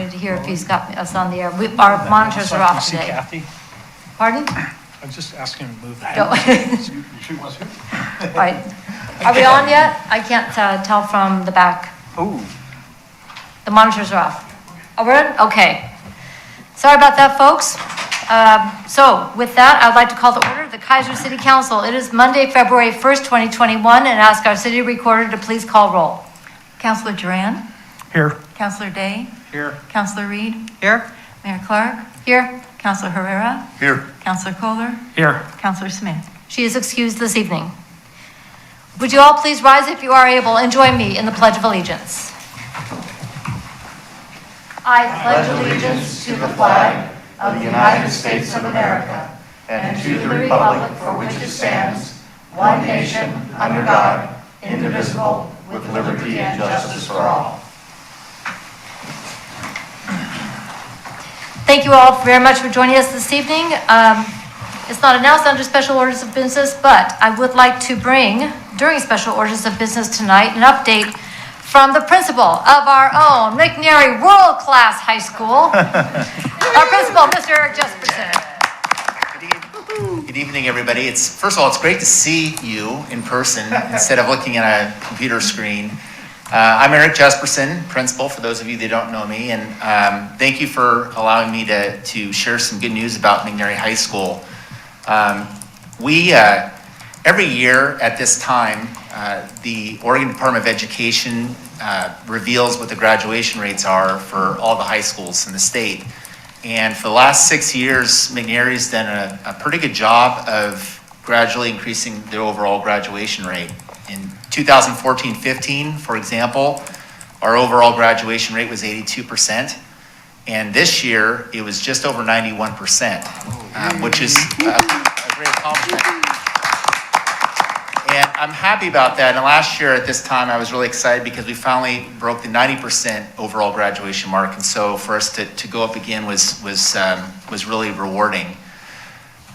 me to hear if he's got us on the air. Our monitors are off today. Kathy? Pardon? I'm just asking him to move the Go. hand. You want to? All right. Are we on yet? I can't tell from the back. Oh, The monitors are off. Oh, we're in? Okay. Sorry about that, folks. So with that, I'd like to call to order the Keizer City Council. It is Monday, February 1st, 2021, and ask our city recorder to please call roll. Councilor Duran, here. Councilor Day, Here. Councilor Reed, Here. Mayor Clark, Here. Councilor Herrera, Here. Councilor Kohler, Here. Councilor Smith. She is excused this evening. Would you all please rise if you are able and join me in the Pledge of Allegiance? I pledge allegiance to the flag of the United States of America and to the republic for which it stands, one nation, under God, indivisible, with liberty and justice for all. Thank you all very much for joining us this evening. It's not announced under special orders of business, but I would like to bring, during special orders of business tonight, an update from the principal of our own McNary World-Class High School, our principal, Mr. Eric Jesperson. Good evening, everybody. First of all, it's great to see you in person instead of looking at a computer screen. I'm Eric Jesperson, principal, for those of you that don't know me, and thank you for allowing me to share some good news about McNary High School. Every year at this time, the Oregon Department of Education reveals what the graduation rates are for all the high schools in the state. And for the last 6 years, McNary's done a pretty good job of gradually increasing the overall graduation rate. In 2014-15, for example, our overall graduation rate was 82%. And this year, it was just over 91%, which is a great accomplishment. And I'm happy about that. And last year at this time, I was really excited because we finally broke the 90% overall graduation mark. And so for us to go up again was really rewarding.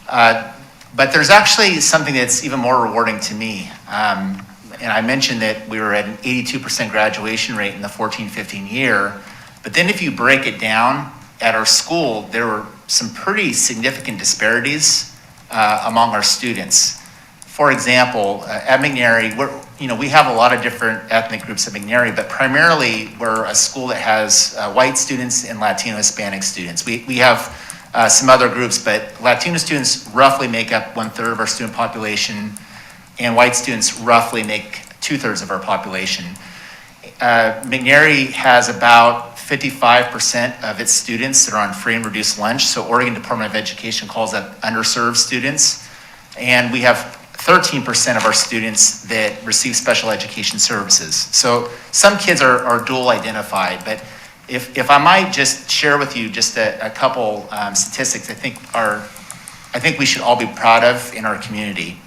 But there's actually something that's even more rewarding to me. And I mentioned that we were at an 82% graduation rate in the 14-15 year. But then if you break it down at our school, there were some pretty significant disparities among our students. For example, at McNary, we have a lot of different ethnic groups at McNary, but primarily we're a school that has white students and Latino Hispanic students. We have some other groups, but Latino students roughly make up 1/3 of our student population, and white students roughly make 2/3 of our population. McNary has about 55% of its students that are on free and reduced lunch, so Oregon Department of Education calls that underserved students, and we have 13% of our students that receive special education services. So some kids are dual identified, but if I might just share with you just a couple statistics I think we should all be proud of in our community.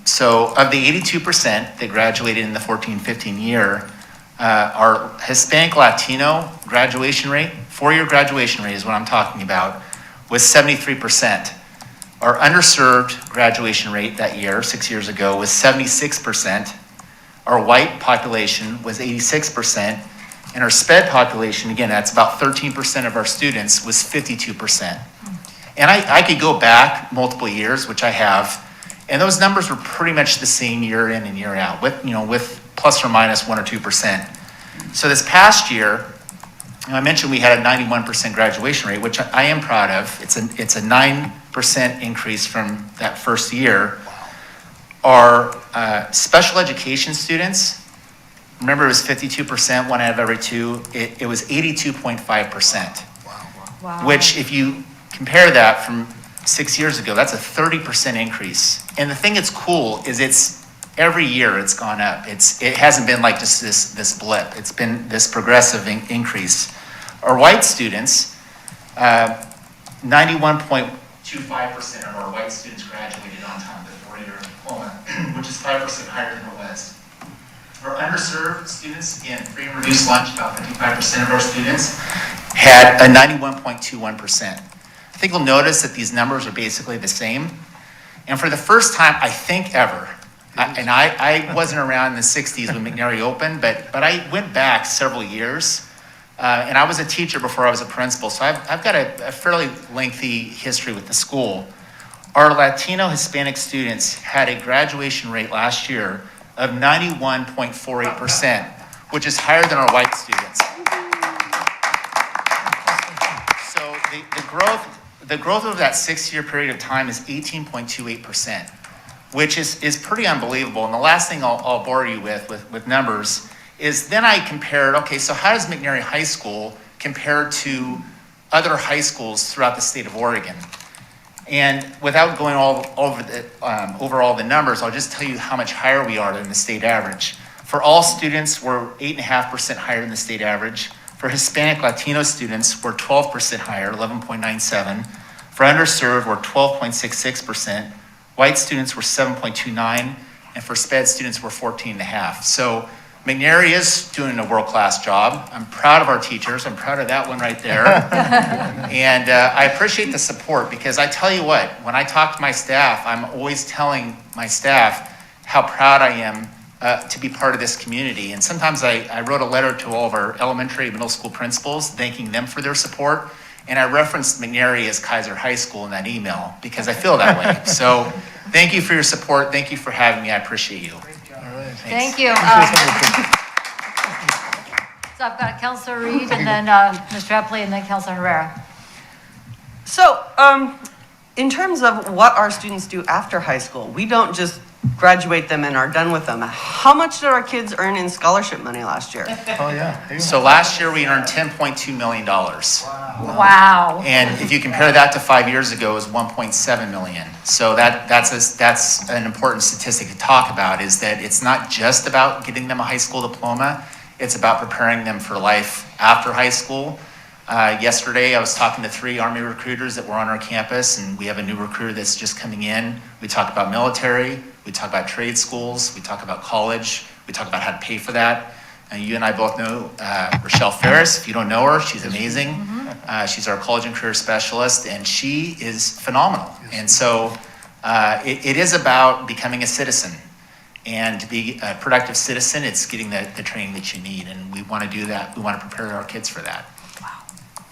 So of the 82% that graduated in the 14-15 year, our Hispanic Latino graduation rate, 4-year graduation rate is what I'm talking about, was 73%. Our underserved graduation rate that year, 6 years ago, was 76%. Our white population was 86%. And our SPED population, again, that's about 13% of our students, was 52%. And I could go back multiple years, which I have, and those numbers were pretty much the same year in and year out, with plus or minus 1 or 2%. So this past year, I mentioned we had a 91% graduation rate, which I am proud of. It's a 9% increase from that first year. Our special education students, remember it was 52%, 1 out of every 2. It was 82.5%. Wow. Which, if you compare that from 6 years ago, that's a 30% increase. And the thing that's cool is every year it's gone up. It hasn't been like just this blip. It's been this progressive increase. Our white students, 91.25% of our white students graduated on time with a 4-year diploma, which is 5% higher than the West. Our underserved students, again, free and reduced lunch, about 55% of our students, had a 91.21%. I think you'll notice that these numbers are basically the same. And for the first time, I think ever, and I wasn't around in the 60s when McNary opened, but I went back several years. And I was a teacher before I was a principal, so I've got a fairly lengthy history with the school. Our Latino Hispanic students had a graduation rate last year of 91.48%, which is higher than our white students. So the growth over that 6-year period of time is 18.28%, which is pretty unbelievable. And the last thing I'll bore you with numbers is then I compared, okay, so how does McNary High School compare to other high schools throughout the state of Oregon? And without going over all the numbers, I'll just tell you how much higher we are than the state average. For all students, we're 8.5% higher than the state average. For Hispanic Latino students, we're 12% higher, 11.97. For underserved, we're 12.66%. White students were 7.29, and for SPED students, we're 14.5. So McNary is doing a world-class job. I'm proud of our teachers. I'm proud of that one right there. And I appreciate the support because I tell you what, when I talk to my staff, I'm always telling my staff how proud I am to be part of this community. And sometimes I wrote a letter to all of our elementary and middle school principals thanking them for their support. And I referenced McNary as Keizer High School in that email because I feel that way. So thank you for your support. Thank you for having me. I appreciate you. Thank you. So I've got Councilor Reed and then Mr. Epley and then Councilor Herrera. So, in terms of what our students do after high school, we don't just graduate them and are done with them. How much did our kids earn in scholarship money last year? Oh, yeah. So last year we earned $10.2 million. Wow. And if you compare that to 5 years ago, it was 1.7 million. So that's an important statistic to talk about, is that it's not just about getting them a high school diploma, it's about preparing them for life after high school. Yesterday, I was talking to 3 Army recruiters that were on our campus, and we have a new recruiter that's just coming in. We talk about military, we talk about trade schools, we talk about college, we talk about how to pay for that. And you and I both know Rochelle Ferris. If you don't know her, she's amazing. She's our college and career specialist, and she is phenomenal. And so it is about becoming a citizen. And to be a productive citizen, it's getting the training that you need. And we want to do that. We want to prepare our kids for that.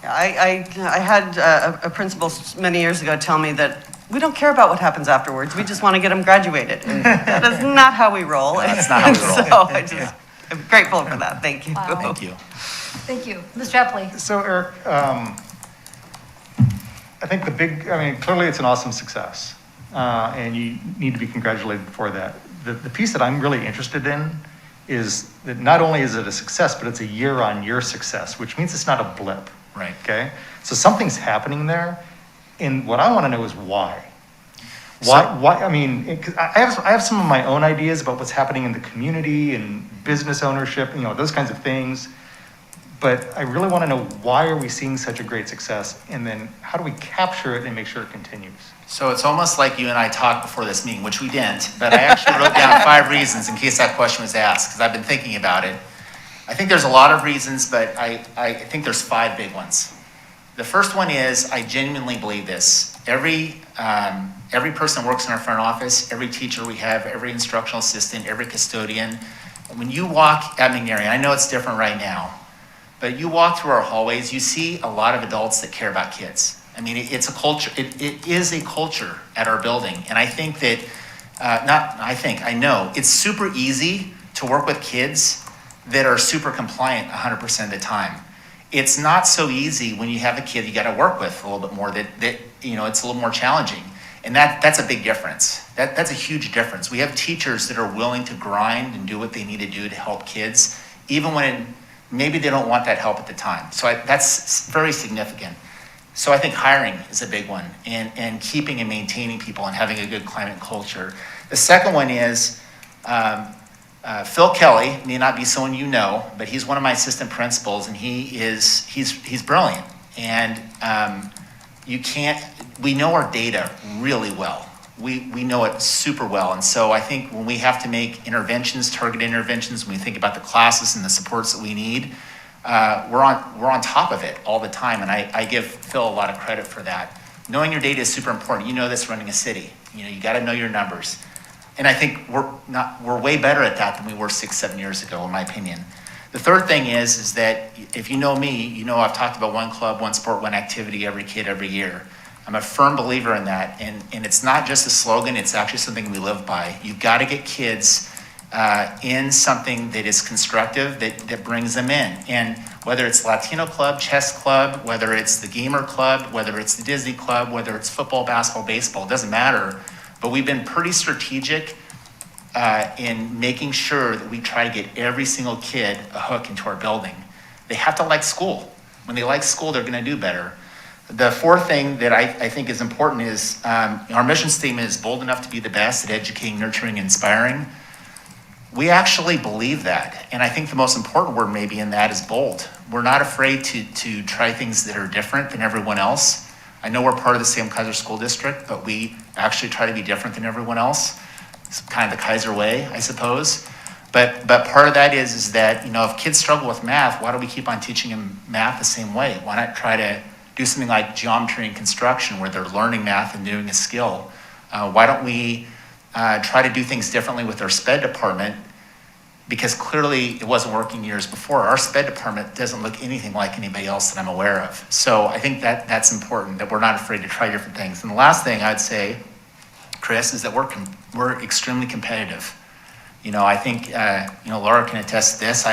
I had a principal many years ago tell me that we don't care about what happens afterwards. We just want to get them graduated. And that is not how we roll. No, that's not how we roll. So I'm grateful for that. Thank you. Wow. Thank you. Thank you. Mr. Epley. So Eric, I think clearly it's an awesome success. And you need to be congratulated for that. The piece that I'm really interested in is that not only is it a success, but it's a year-on-year success, which means it's not a blip. Right. Okay? So something's happening there, and what I want to know is why. Why? I mean, 'cause I have some of my own ideas about what's happening in the community and business ownership, those kinds of things. But I really want to know, why are we seeing such a great success, and then how do we capture it and make sure it continues? So it's almost like you and I talked before this meeting, which we didn't, but I actually wrote down 5 reasons in case that question was asked, because I've been thinking about it. I think there's a lot of reasons, but I think there's 5 big ones. The first one is, I genuinely believe this. Every person that works in our front office, every teacher we have, every instructional assistant, every custodian, when you walk at McNary, I know it's different right now, but you walk through our hallways, you see a lot of adults that care about kids. I mean, it's a culture. It is a culture at our building. And I think that, I know, it's super easy to work with kids that are super compliant 100% of the time. It's not so easy when you have a kid you got to work with a little bit more, that it's a little more challenging. And that's a big difference. That's a huge difference. We have teachers that are willing to grind and do what they need to do to help kids, even when maybe they don't want that help at the time. So that's very significant. So I think hiring is a big one, and keeping and maintaining people and having a good climate and culture. The second one is Phil Kelly, may not be someone you know, but he's one of my assistant principals, and he's brilliant. And we know our data really well. We know it super well. And so I think when we have to make interventions, targeted interventions, when we think about the classes and the supports that we need, we're on top of it all the time, and I give Phil a lot of credit for that. Knowing your data is super important. You know this running a city. You got to know your numbers, and I think we're way better at that than we were 6-7 years ago, in my opinion. The third thing is that if you know me, you know I've talked about one club, one sport, one activity, every kid, every year. I'm a firm believer in that, and it's not just a slogan, it's actually something we live by. You've got to get kids in something that is constructive, that brings them in. And whether it's Latino club, chess club, whether it's the gamer club, whether it's the Disney club, whether it's football, basketball, baseball, it doesn't matter. But we've been pretty strategic in making sure that we try to get every single kid a hook into our building. They have to like school. When they like school, they're gonna do better. The fourth thing that I think is important is our mission statement is bold enough to be the best at educating, nurturing, and inspiring. We actually believe that. And I think the most important word maybe in that is bold. We're not afraid to try things that are different than everyone else. I know we're part of the same Keizer School District, but we actually try to be different than everyone else. It's kind of the Keizer way, I suppose. But part of that is that, if kids struggle with math, why do we keep on teaching them math the same way? Why not try to do something like geometry and construction where they're learning math and doing a skill? Why don't we try to do things differently with our SPED department? Because clearly it wasn't working years before. Our SPED department doesn't look anything like anybody else that I'm aware of. So I think that's important, that we're not afraid to try different things. And the last thing I'd say, Chris, is that we're extremely competitive. I think, Laura can attest to this.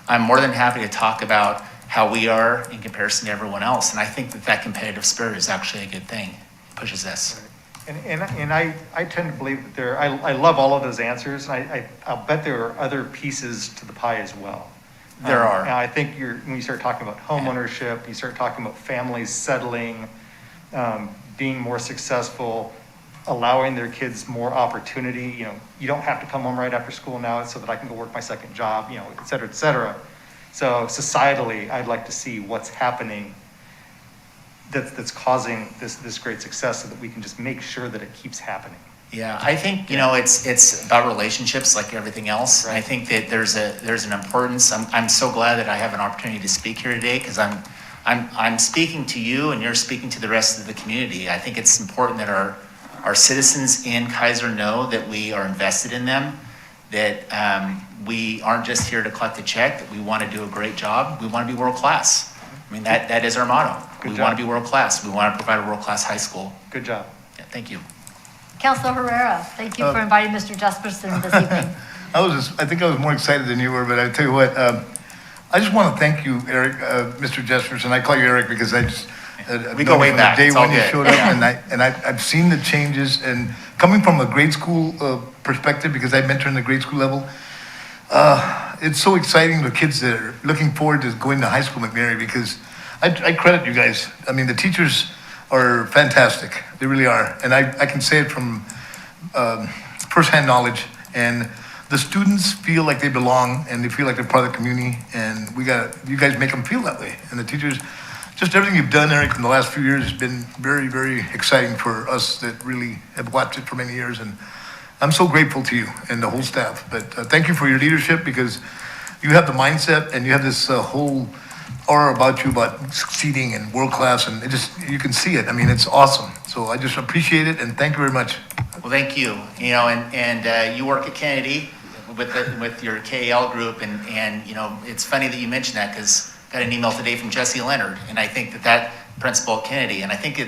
I'm more than happy to talk about how we are in comparison to everyone else. And I think that competitive spirit is actually a good thing. It pushes us. And I tend to believe that I love all of those answers. And I'll bet there are other pieces to the pie as well. There are. And I think when you start talking about home ownership, you start talking about families settling, being more successful, allowing their kids more opportunity. You don't have to come home right after school now so that I can go work my second job, et cetera, et cetera. So societally, I'd like to see what's happening that's causing this great success so that we can just make sure that it keeps happening. Yeah, I think, it's about relationships like everything else. Right. I think that there's an importance. I'm so glad that I have an opportunity to speak here today because I'm speaking to you and you're speaking to the rest of the community. I think it's important that our citizens in Keizer know that we are invested in them, that we aren't just here to collect a check, that we want to do a great job. We want to be world class. I mean, that is our motto. We want to be world class. We want to provide a world class high school. Good job. Yeah, thank you. Councilor Herrera, thank you for inviting Mr. Jesperson this evening. I think I was more excited than you were, but I tell you what, I just want to thank you, Eric, Mr. Jesperson. I call you Eric because I just we go way back. The day it's all when you good. showed up, and I've seen the changes, and coming from a grade school perspective, because I mentor in the grade school level, it's so exciting to kids that are looking forward to going to high school McNary because I credit you guys. I mean, the teachers are fantastic. They really are. And I can say it from firsthand knowledge. And the students feel like they belong and they feel like they're part of the community. And you guys make them feel that way. And the teachers, just everything you've done, Eric, in the last few years has been very, very exciting for us that really have watched it for many years. And I'm so grateful to you and the whole staff. But thank you for your leadership because you have the mindset and you have this whole aura about you about succeeding and world class, and you can see it. I mean, it's awesome. So I just appreciate it and thank you very much. Well, thank you. And you work at Kennedy with your KAL group, and it's funny that you mentioned that because I got an email today from Jesse Leonard, and I think that principal at Kennedy, and I think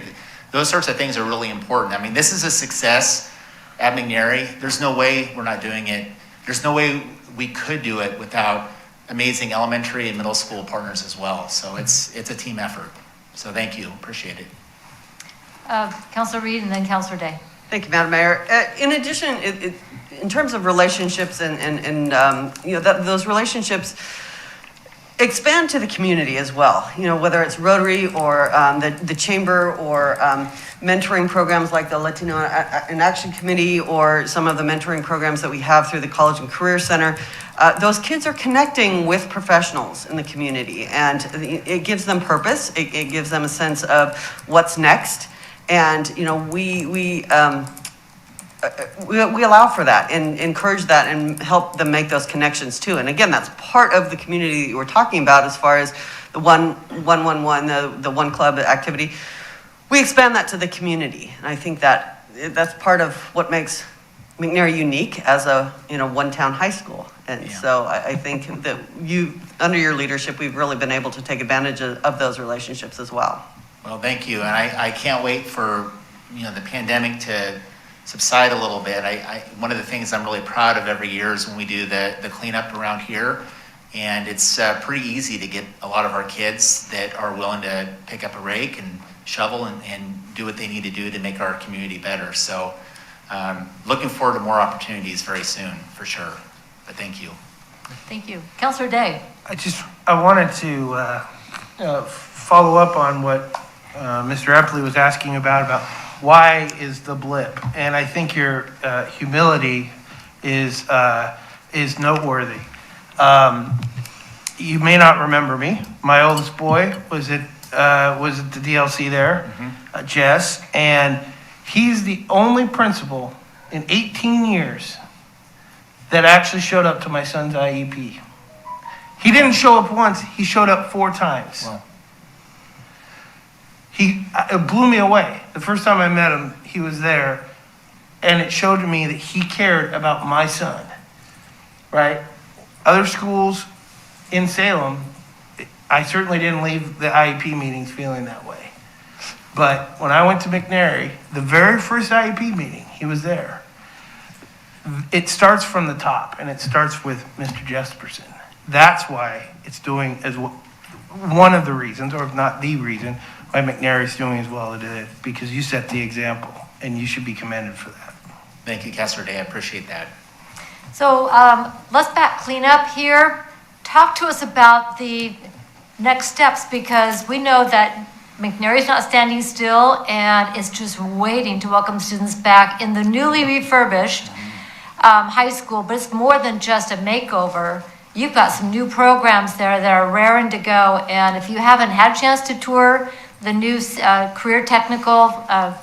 those sorts of things are really important. I mean, this is a success at McNary. There's no way we're not doing it. There's no way we could do it without amazing elementary and middle school partners as well. So it's a team effort. So thank you, appreciate it. Councilor Reed and then Councilor Day. Thank you, Madam Mayor. In addition, in terms of relationships and those relationships expand to the community as well. Whether it's Rotary or the Chamber or mentoring programs like the Latino in Action Committee or some of the mentoring programs that we have through the College and Career Center. Those kids are connecting with professionals in the community, and it gives them purpose. It gives them a sense of what's next, and we allow for that and encourage that and help them make those connections too. And again, that's part of the community that we're talking about as far as the 1-1-1, the one club activity. We expand that to the community, and I think that's part of what makes McNair unique as a, one-town high school. And Yeah. so I think that under your leadership, we've really been able to take advantage of those relationships as well. Well, thank you, and I can't wait for, the pandemic to subside a little bit. One of the things I'm really proud of every year is when we do the cleanup around here, and it's pretty easy to get a lot of our kids that are willing to pick up a rake and shovel and do what they need to do to make our community better. So looking forward to more opportunities very soon, for sure. But thank you. Thank you. Counselor Day? I wanted to follow up on what Mr. Epley was asking about why is the blip? And I think your humility is noteworthy. You may not remember me. My oldest boy was at the DLC there, Jess, and he's the only principal in 18 years that actually showed up to my son's IEP. He didn't show up once, he showed up 4 times. Wow. It blew me away. The first time I met him, he was there, and it showed me that he cared about my son, right? Other schools in Salem, I certainly didn't leave the IEP meetings feeling that way. But when I went to McNary, the very first IEP meeting, he was there. It starts from the top, and it starts with Mr. Jesperson. That's why it's doing as well, one of the reasons, or if not the reason, why McNary is doing as well as it is, because you set the example, and you should be commended for that. Thank you, Counselor Day. I appreciate that. So let's clean up here. Talk to us about the next steps, because we know that McNary's not standing still and is just waiting to welcome students back in the newly refurbished high school. But it's more than just a makeover. You've got some new programs there that are raring to go. And if you haven't had a chance to tour the new career technical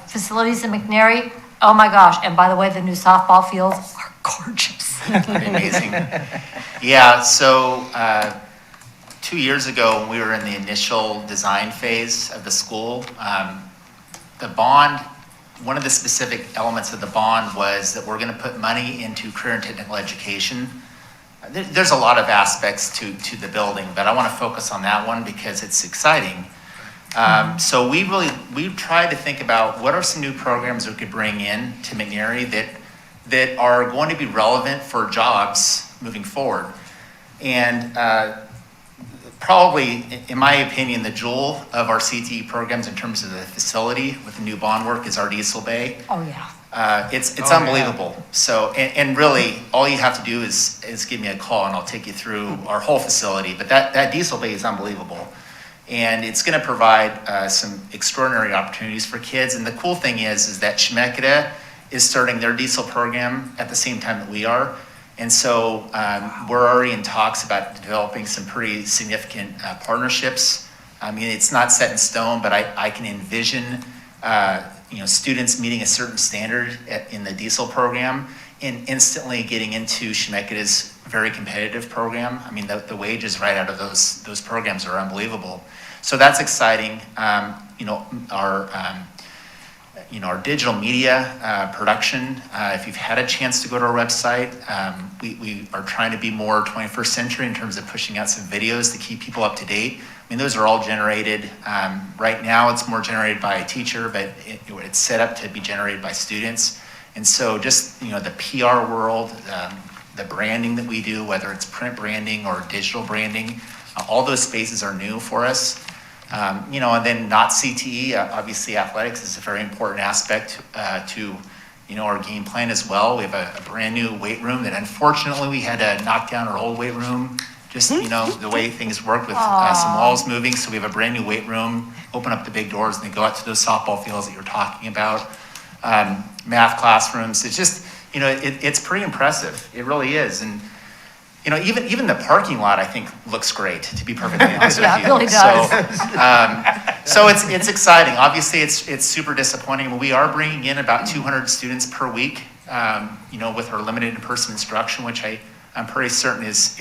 facilities in McNary, oh my gosh. And by the way, the new softball fields are gorgeous. Pretty amazing. Yeah, so 2 years ago, when we were in the initial design phase of the school, the bond, one of the specific elements of the bond was that we're going to put money into career and technical education. There's a lot of aspects to the building, but I want to focus on that one because it's exciting. So we tried to think about what are some new programs we could bring in to McNary that are going to be relevant for jobs moving forward. And probably, in my opinion, the jewel of our CTE programs in terms of the facility with the new bond work is our diesel bay. Oh, yeah. It's unbelievable. So, and really, all you have to do is give me a call and I'll take you through our whole facility. But that diesel bay is unbelievable. And it's going to provide some extraordinary opportunities for kids. And the cool thing is that Chemeketa is starting their diesel program at the same time that we are. And so we're already in talks about developing some pretty significant partnerships. I mean, it's not set in stone, but I can envision students meeting a certain standard in the diesel program and instantly getting into Chemeketa's very competitive program. I mean, the wages right out of those programs are unbelievable. So that's exciting. Our digital media production, if you've had a chance to go to our website, we are trying to be more 21st century in terms of pushing out some videos to keep people up to date. I mean, those are all generated. Right now, it's more generated by a teacher, but it's set up to be generated by students. And so just, the PR world, the branding that we do, whether it's print branding or digital branding, all those spaces are new for us. And then not CTE, obviously athletics is a very important aspect to, our game plan as well. We have a brand new weight room that unfortunately we had to knock down our old weight room, just, the way things work with some walls moving. So we have a brand new weight room, open up the big doors and they go out to those softball fields that you're talking about. Math classrooms, it's just, it's pretty impressive. It really is. And, even the parking lot, I think, looks great, to be perfectly honest with you. Yeah, it really does. So it's exciting. Obviously, it's super disappointing. We are bringing in about 200 students per week, with our limited in-person instruction, which I'm pretty certain is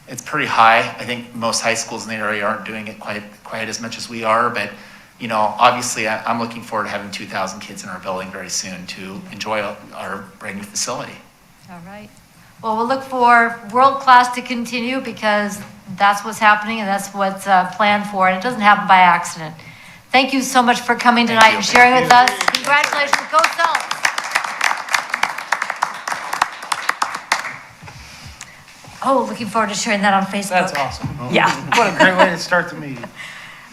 it's pretty high. I think most high schools in the area aren't doing it quite as much as we are, but you know, obviously I'm looking forward to having 2,000 kids in our building very soon to enjoy our brand new facility. All right. Well, we'll look for world class to continue because that's what's happening and that's what's planned for, and it doesn't happen by accident. Thank you so much for coming tonight you. and sharing with us. Congratulations, go Celts. Oh, looking forward to sharing that on Facebook. That's awesome. Yeah. What a great way to start the meeting.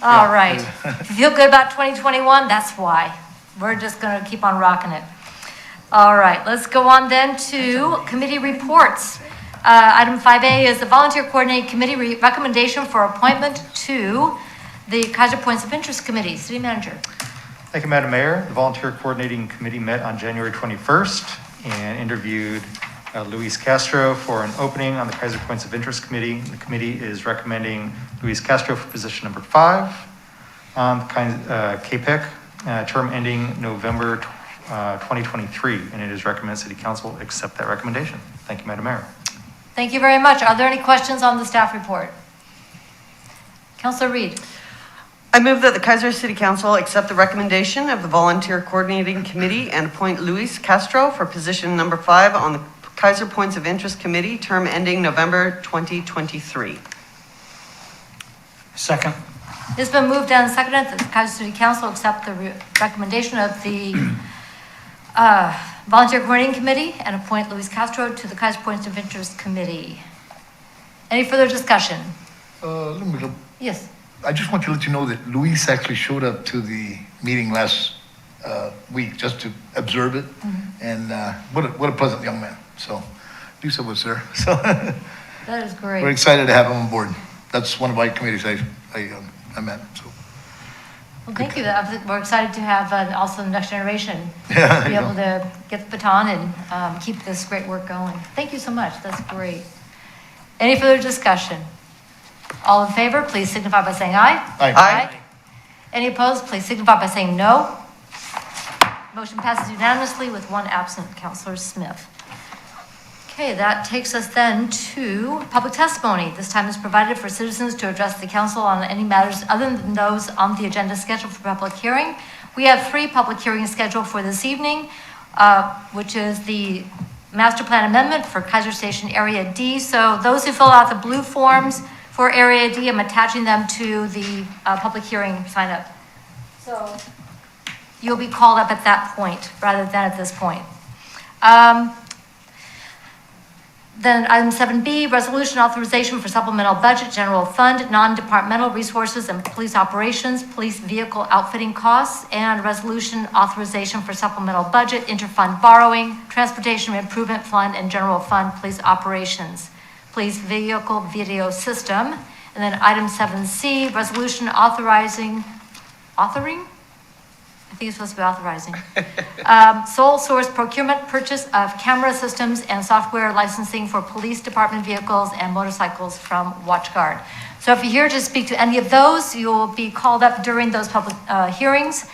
All right. If you feel good about 2021, that's why. We're just going to keep on rocking it. All right, let's go on then to committee reports. Item 5A is the Volunteer Coordinating Committee recommendation for appointment to the Keizer Points of Interest Committee. City Manager. Thank you, Madam Mayor. The Volunteer Coordinating Committee met on January 21st and interviewed Luis Castro for an opening on the Keizer Points of Interest Committee. The committee is recommending Luis Castro for position number 5 on the KPIC, term ending November 2023, and it is recommended City Council accept that recommendation. Thank you, Madam Mayor. Thank you very much. Are there any questions on the staff report? Councilor Reed. I move that the Keizer City Council accept the recommendation of the Volunteer Coordinating Committee and appoint Luis Castro for position number 5 on the Keizer Points of Interest Committee, term ending November 2023. Second. It's been moved and seconded that the Keizer City Council accept the recommendation of the Volunteer Coordinating Committee and appoint Luis Castro to the Keizer Points of Interest Committee. Any further discussion? Yes. I just want to let you know that Luis actually showed up to the meeting last week just to observe it. And what a pleasant young man. So Lisa was there. So That is great. we're excited to have him on board. That's one of my committees I met. So Well, thank you. We're excited to have also the next generation Yeah, be you able know. to get the baton and keep this great work going. Thank you so much. That's great. Any further discussion? All in favor, please signify by saying aye. Aye. Any opposed, please signify by saying no. Motion passes unanimously with one absent, Councilor Smith. Okay, that takes us then to public testimony. This time is provided for citizens to address the council on any matters other than those on the agenda scheduled for public hearing. We have 3 public hearings scheduled for this evening, which is the master plan amendment for Keizer Station Area D. So those who fill out the blue forms for Area D, I'm attaching them to the public hearing sign up. So you'll be called up at that point rather than at this point. Then item 7B, resolution authorization for supplemental budget, general fund, non-departmental resources and police operations, police vehicle outfitting costs, and resolution authorization for supplemental budget, interfund borrowing, transportation improvement fund, and general fund, police operations, police vehicle video system. And then item 7C, resolution authoring? I think it's supposed to be authorizing. Sole source procurement purchase of camera systems and software licensing for police department vehicles and motorcycles from WatchGuard. So if you're here to speak to any of those, you will be called up during those public hearings.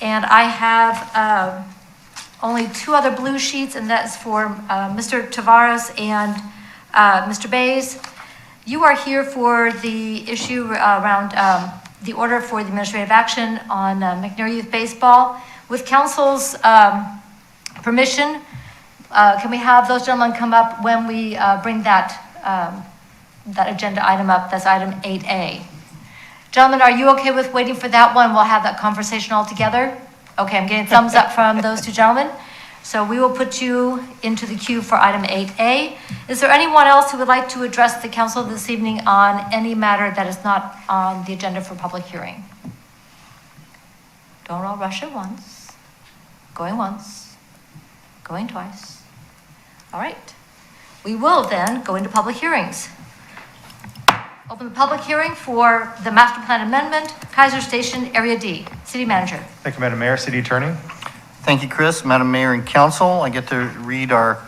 And I have only 2 other blue sheets, and that's for Mr. Tavares and Mr. Bays. You are here for the issue around the order for the administrative action on McNair Youth Baseball. With council's permission, can we have those gentlemen come up when we bring that agenda item up? That's item 8A. Gentlemen, are you okay with waiting for that one? We'll have that conversation all together. Okay, I'm getting thumbs up from those 2 gentlemen. So we will put you into the queue for item 8A. Is there anyone else who would like to address the council this evening on any matter that is not on the agenda for public hearing? Don't all rush at once. Going once, going twice. All right. We will then go into public hearings. Open the public hearing for the master plan amendment, Keizer Station Area D. City Manager. Thank you, Madam Mayor. City Attorney. Thank you, Chris. Madam Mayor and Council, I get to read our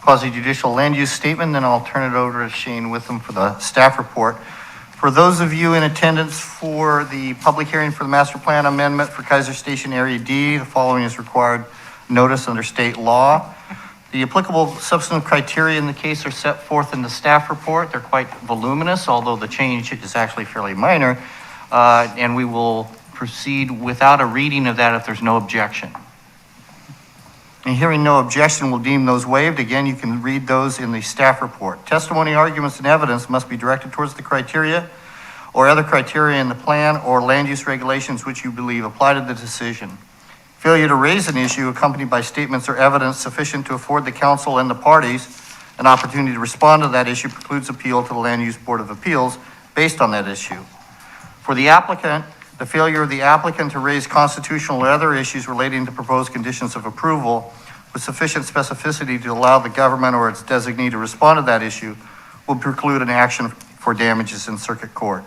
quasi-judicial land use statement, then I'll turn it over to Shane Witham for the staff report. For those of you in attendance for the public hearing for the master plan amendment for Keizer Station Area D, the following is required notice under state law. The applicable substantive criteria in the case are set forth in the staff report. They're quite voluminous, although the change is actually fairly minor. And we will proceed without a reading of that if there's no objection. And hearing no objection, we'll deem those waived. Again, you can read those in the staff report. Testimony, arguments, and evidence must be directed towards the criteria or other criteria in the plan or land use regulations which you believe apply to the decision. Failure to raise an issue accompanied by statements or evidence sufficient to afford the council and the parties an opportunity to respond to that issue precludes appeal to the Land Use Board of Appeals based on that issue. For the applicant, the failure of the applicant to raise constitutional or other issues relating to proposed conditions of approval with sufficient specificity to allow the government or its designee to respond to that issue will preclude an action for damages in circuit court.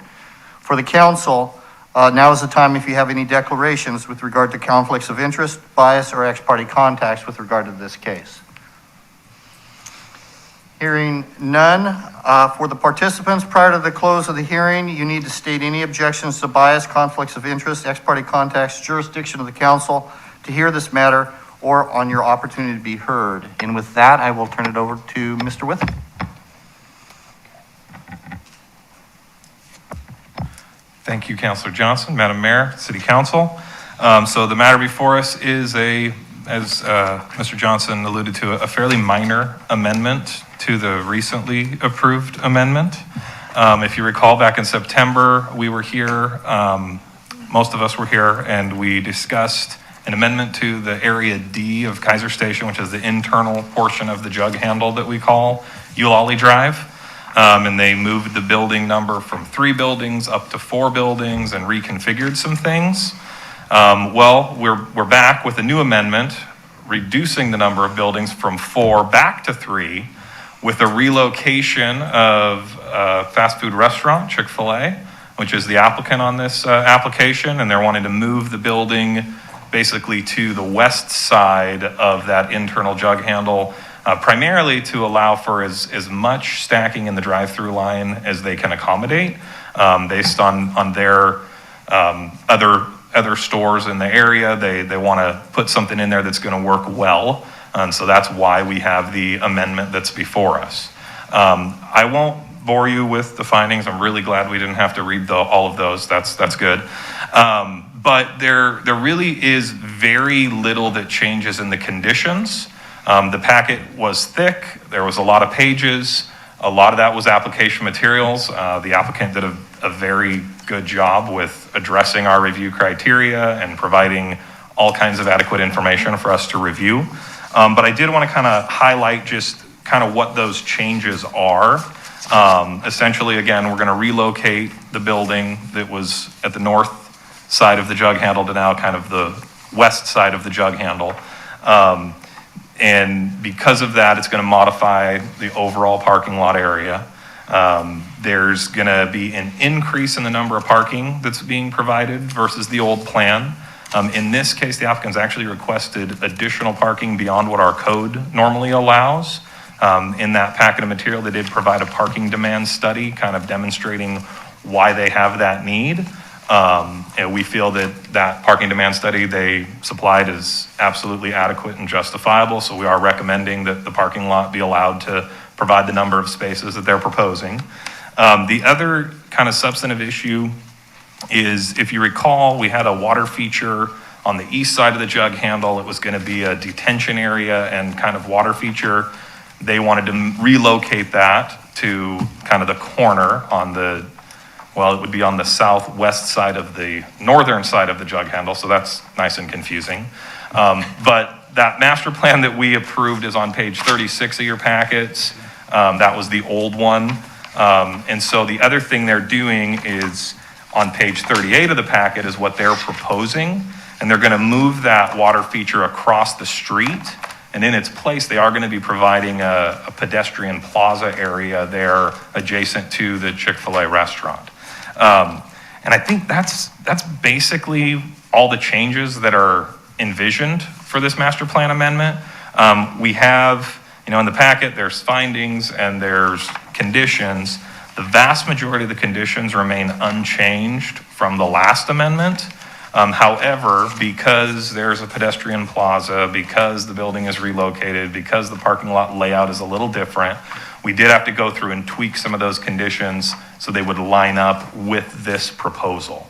For the council, now is the time if you have any declarations with regard to conflicts of interest, bias, or ex parte contacts with regard to this case. Hearing none, for the participants prior to the close of the hearing, you need to state any objections to bias, conflicts of interest, ex parte contacts, jurisdiction of the council to hear this matter, or on your opportunity to be heard. And with that, I will turn it over to Mr. Witham. Thank you, Councilor Johnson, Madam Mayor, City Council. So the matter before us is as Mr. Johnson alluded to, a fairly minor amendment to the recently approved amendment. If you recall, back in September, we were here, most of us were here, and we discussed an amendment to the Area D of Keizer Station, which is the internal portion of the jug handle that we call Eulalie Drive. And they moved the building number from 3 buildings up to 4 buildings and reconfigured some things. Well, we're back with a new amendment, reducing the number of buildings from 4 back to 3, with a relocation of a fast food restaurant, Chick-fil-A, which is the applicant on this application, and they're wanting to move the building basically to the west side of that internal jug handle, primarily to allow for as much stacking in the drive-through line as they can accommodate, based on their other stores in the area. They want to put something in there that's going to work well. And so that's why we have the amendment that's before us. I won't bore you with the findings. I'm really glad we didn't have to read all of those. That's good. But there really is very little that changes in the conditions. The packet was thick. There was a lot of pages. A lot of that was application materials. The applicant did a very good job with addressing our review criteria and providing all kinds of adequate information for us to review. But I did want to kind of highlight just kind of what those changes are. Essentially, again, we're going to relocate the building that was at the north side of the jug handle to now kind of the west side of the jug handle. And because of that, it's going to modify the overall parking lot area. There's going to be an increase in the number of parking that's being provided versus the old plan. In this case, the applicant's actually requested additional parking beyond what our code normally allows. In that packet of material, they did provide a parking demand study kind of demonstrating why they have that need. And we feel that parking demand study they supplied is absolutely adequate and justifiable. So we are recommending that the parking lot be allowed to provide the number of spaces that they're proposing. The other kind of substantive issue is, if you recall, we had a water feature on the east side of the jug handle. It was going to be a detention area and kind of water feature. They wanted to relocate that to kind of the corner on the, well, it would be on the southwest side of the northern side of the jug handle, so that's nice and confusing. But that master plan that we approved is on page 36 of your packets. That was the old one. And so the other thing they're doing is on page 38 of the packet is what they're proposing. And they're going to move that water feature across the street. And in its place, they are going to be providing a pedestrian plaza area there adjacent to the Chick-fil-A restaurant. And I think that's basically all the changes that are envisioned for this master plan amendment. We have, in the packet, there's findings and there's conditions. The vast majority of the conditions remain unchanged from the last amendment. However, because there's a pedestrian plaza, because the building is relocated, because the parking lot layout is a little different, we did have to go through and tweak some of those conditions so they would line up with this proposal.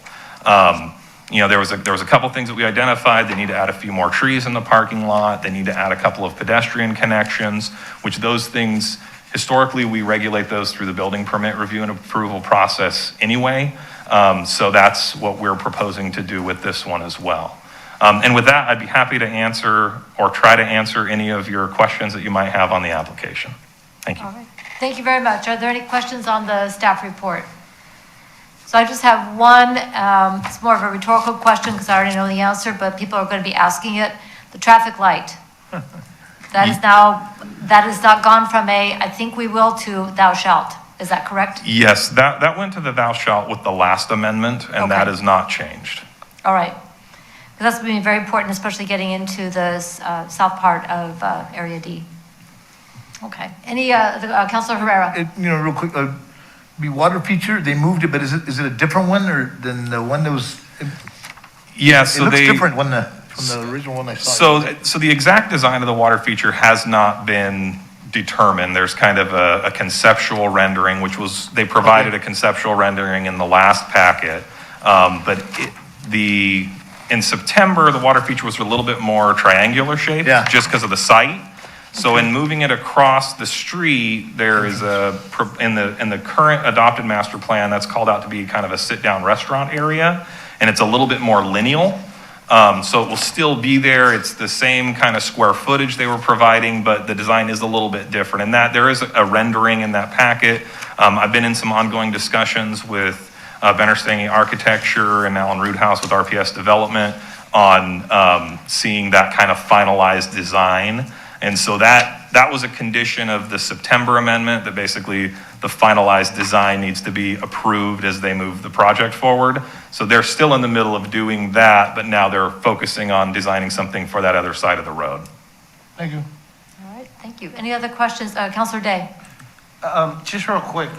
there was a couple things that we identified. They need to add a few more trees in the parking lot. They need to add a couple of pedestrian connections, which those things, historically, we regulate those through the building permit review and approval process anyway. So that's what we're proposing to do with this one as well. And with that, I'd be happy to answer or try to answer any of your questions that you might have on the application. Thank you. All right. Thank you very much. Are there any questions on the staff report? So I just have one, it's more of a rhetorical question because I already know the answer, but people are going to be asking it. The traffic light. That is not gone from I think we will to thou shalt. Is that correct? Yes, that went to the thou shalt with the last amendment, and that Okay. is not changed. All right. Because that's going to be very important, especially getting into the south part of Area D. Okay. Any, Councilor Herrera? Real quick, the water feature, they moved it, but is it a different one than the one that was? Yeah, It so looks they. different from the original one I saw. So the exact design of the water feature has not been determined. There's kind of a conceptual rendering, they provided a conceptual rendering in the last packet. But in September, the water feature was a little bit more triangular shaped, Yeah. just because of the site. So in moving it across the street, there is in the current adopted master plan, that's called out to be kind of a sit-down restaurant area, and it's a little bit more lineal. So it will still be there. It's the same kind of square footage they were providing, but the design is a little bit different. And that there is a rendering in that packet. I've been in some ongoing discussions with Benner Stange Architecture and Alan Roothouse with RPS Development on seeing that kind of finalized design. And so that was a condition of the September amendment, that basically the finalized design needs to be approved as they move the project forward. So they're still in the middle of doing that, but now they're focusing on designing something for that other side of the road. Thank you. All right, thank you. Any other questions? Councilor Day? Just real quick,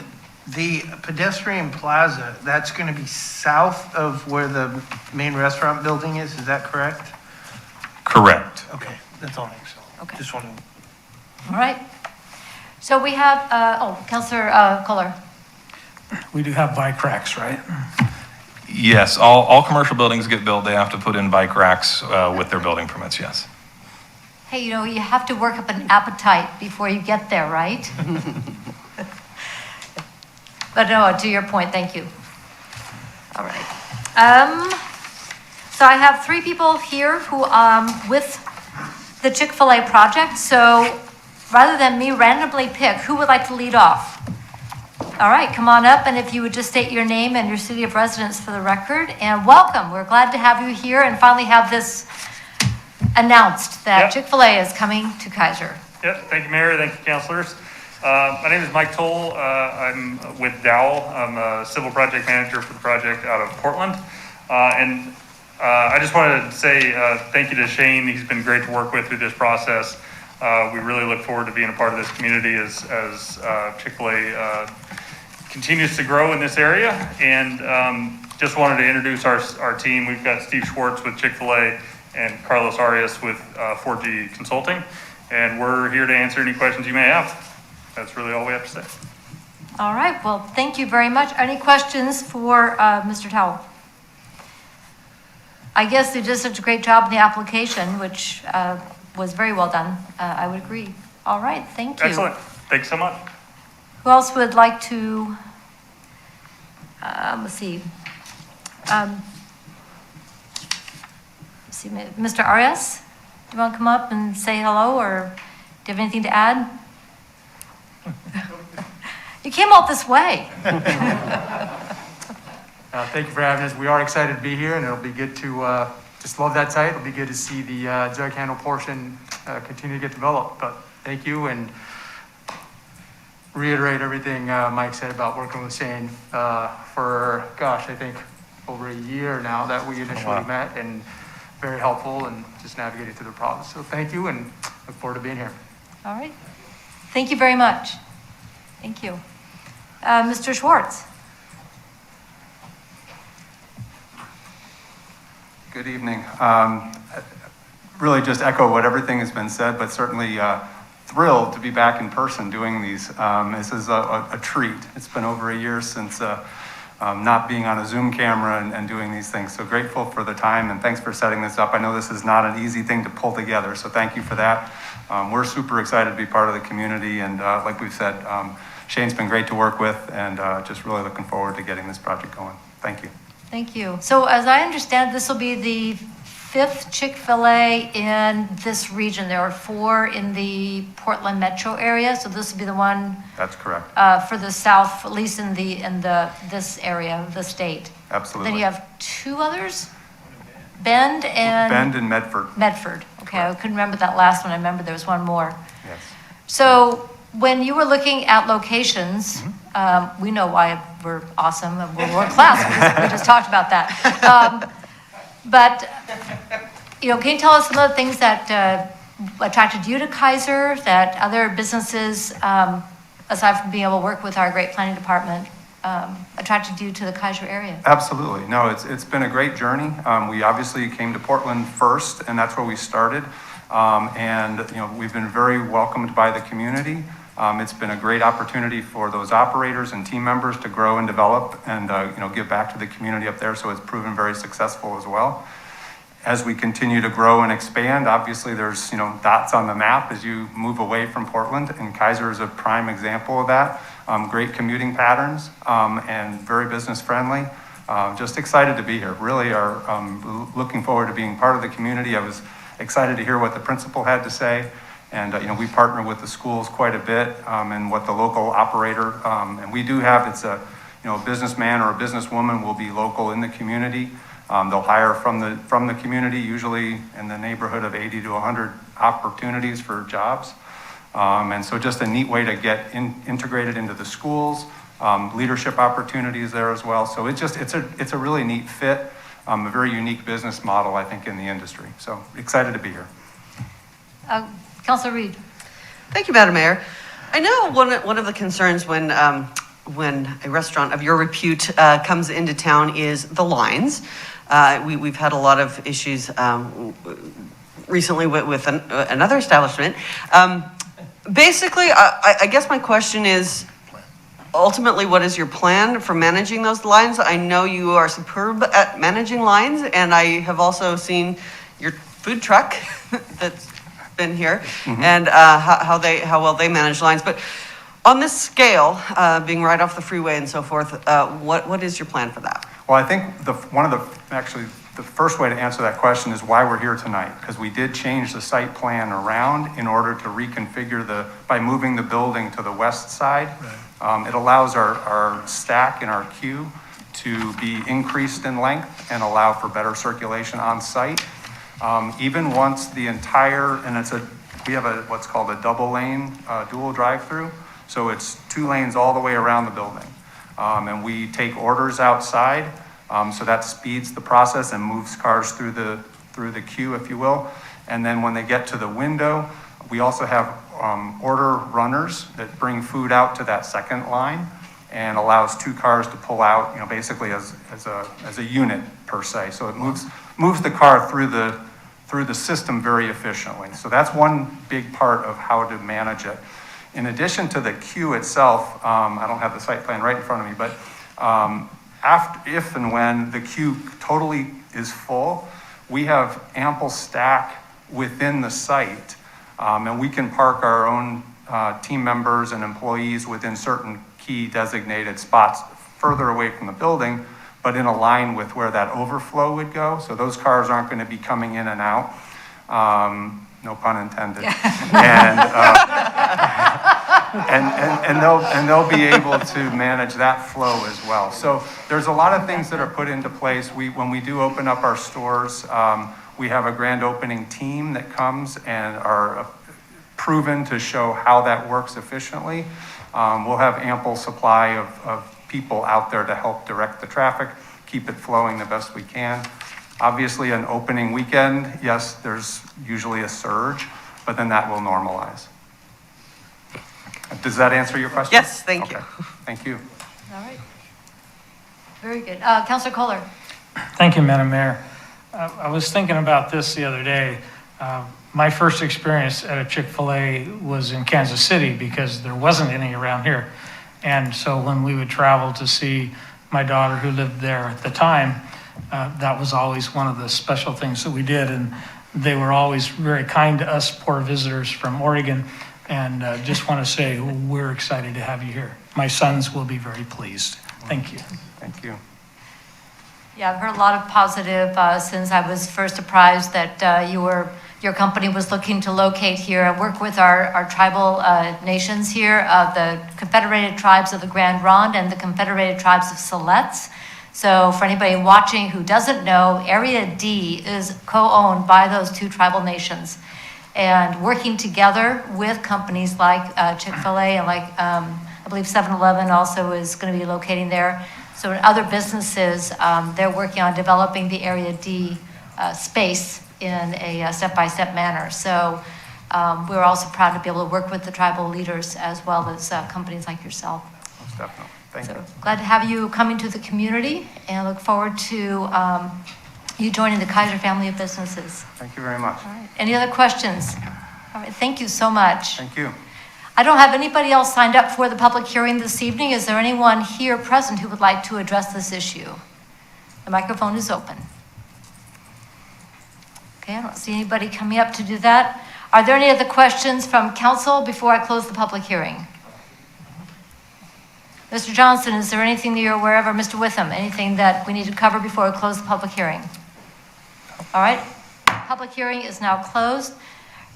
the pedestrian plaza, that's going to be south of where the main restaurant building is that correct? Correct. Okay, that's all I think so. Okay. Just wanted. All right. So we have, Councilor Kohler. We do have bike racks, right? Yes, all commercial buildings get built, they have to put in bike racks with their building permits, yes. Hey, you have to work up an appetite before you get there, right? But no, to your point, thank you. All right. So I have 3 people here who, with the Chick-fil-A project. So rather than me randomly pick, who would like to lead off? All right, come on up, and if you would just state your name and your city of residence for the record, and welcome. We're glad to have you here and finally have this announced that Yep. Chick-fil-A is coming to Keizer. Yep, thank you, Mayor, thank you, councilors. My name is Mike Toll. I'm with Dowell. I'm a civil project manager for the project out of Portland. I just wanted to say thank you to Shane. He's been great to work with through this process. We really look forward to being a part of this community as Chick-fil-A continues to grow in this area. And just wanted to introduce our team. We've got Steve Schwartz with Chick-fil-A and Carlos Arias with 4G Consulting. And we're here to answer any questions you may have. That's really all we have to say. All right, well, thank you very much. Any questions for Mr. Towell? I guess they did such a great job in the application, which was very well done. I would agree. All right, thank you. Excellent. Thanks so much. Who else would like to, let's see. Mr. Arias, do you want to come up and say hello, or do you have anything to add? You came all this way. Thank you for having us. We are excited to be here, and it'll be good to just love that site. It'll be good to see the jug handle portion continue to get developed. But thank you, and reiterate everything Mike said about working with Shane for, gosh, I think over a year now that we initially met, and very helpful and just navigating through the process. So thank you, and look forward to being here. All right. Thank you very much. Thank you. Mr. Schwartz. Good evening. Really just echo what everything has been said, but certainly thrilled to be back in person doing these. This is a treat. It's been over a year since not being on a Zoom camera and doing these things. So grateful for the time, and thanks for setting this up. I know this is not an easy thing to pull together, so thank you for that. We're super excited to be part of the community, and like we've said, Shane's been great to work with, and just really looking forward to getting this project going. Thank you. Thank you. So as I understand, this will be the 5th Chick-fil-A in this region. There are 4 in the Portland metro area, so this will be the one That's correct. for the south, at least in this area of the state. Absolutely. Then you have 2 others? Bend and? Bend and Medford. Medford. Okay, I couldn't remember that last one. I remember there was one more. Yes. So when you were looking at locations, we know why we're awesome, and we're world-class. We just talked about that. But, can you tell us some of the things that attracted you to Keizer, that other businesses, aside from being able to work with our great planning department, attracted you to the Keizer area? Absolutely. No, it's been a great journey. We obviously came to Portland first, and that's where we started. We've been very welcomed by the community. It's been a great opportunity for those operators and team members to grow and develop and give back to the community up there. So it's proven very successful as well. As we continue to grow and expand, obviously there's dots on the map as you move away from Portland, and Keizer is a prime example of that. Great commuting patterns and very business friendly. Just excited to be here. Really are looking forward to being part of the community. I was excited to hear what the principal had to say. And, we partner with the schools quite a bit and what the local operator, and we do have, it's a businessman or a businesswoman will be local in the community. They'll hire from the community, usually in the neighborhood of 80 to 100 opportunities for jobs. And so just a neat way to get integrated into the schools, leadership opportunities there as well. So it's a really neat fit, a very unique business model, I think, in the industry. So excited to be here. Councilor Reed. Thank you, Madam Mayor. I know one of the concerns when a restaurant of your repute comes into town is the lines. We've had a lot of issues recently with another establishment. Basically, I guess my question is, ultimately, what is your plan for managing those lines? I know you are superb at managing lines, and I have also seen your food truck that's been here, and how well they manage lines. But on this scale, being right off the freeway and so forth, what is your plan for that? Well, I think the first way to answer that question is why we're here tonight, because we did change the site plan around in order to reconfigure by moving the building to the west side. Right. It allows our stack and our queue to be increased in length and allow for better circulation on site. Even once the entire, and we have what's called a double lane dual drive-through. So it's 2 lanes all the way around the building. And we take orders outside. So that speeds the process and moves cars through the queue, if you will. And then when they get to the window, we also have order runners that bring food out to that second line and allows 2 cars to pull out, basically as a unit per se. So it moves the car through the system very efficiently. So that's one big part of how to manage it. In addition to the queue itself, I don't have the site plan right in front of me, but if and when the queue totally is full, we have ample stack within the site, and we can park our own team members and employees within certain key designated spots further away from the building, but in a line with where that overflow would go. So those cars aren't going to be coming in and out. No pun intended. And they'll be able to manage that flow as well. So there's a lot of things that are put into place. When we do open up our stores, we have a grand opening team that comes and are proven to show how that works efficiently. We'll have ample supply of people out there to help direct the traffic, keep it flowing the best we can. Obviously, an opening weekend, yes, there's usually a surge, but then that will normalize. Does that answer your question? Yes, thank you. Thank you. All right. Very good. Councilor Kohler. Thank you, Madam Mayor. I was thinking about this the other day. My first experience at a Chick-fil-A was in Kansas City because there wasn't any around here. And so when we would travel to see my daughter who lived there at the time, that was always one of the special things that we did. And they were always very kind to us poor visitors from Oregon. And just want to say, we're excited to have you here. My sons will be very pleased. Thank you. Thank you. Yeah, I've heard a lot of positive since I was first apprised that your company was looking to locate here and work with our tribal nations here, the Confederated Tribes of the Grand Ronde and the Confederated Tribes of Siletz. So for anybody watching who doesn't know, Area D is co-owned by those two tribal nations. And working together with companies like Chick-fil-A and like, I believe 7-Eleven also is going to be locating there. So in other businesses, they're working on developing the Area D space in a step-by-step manner. So we're also proud to be able to work with the tribal leaders as well as companies like yourself. Most definitely. Thank you. Glad to have you coming to the community and look forward to you joining the Keizer family of businesses. Thank you very much. All right. Any other questions? All right. Thank you so much. Thank you. I don't have anybody else signed up for the public hearing this evening. Is there anyone here present who would like to address this issue? The microphone is open. Okay, I don't see anybody coming up to do that. Are there any other questions from council before I close the public hearing? Mr. Johnson, is there anything that you're aware of, or Mr. Witham, anything that we need to cover before we close the public hearing? All right, public hearing is now closed.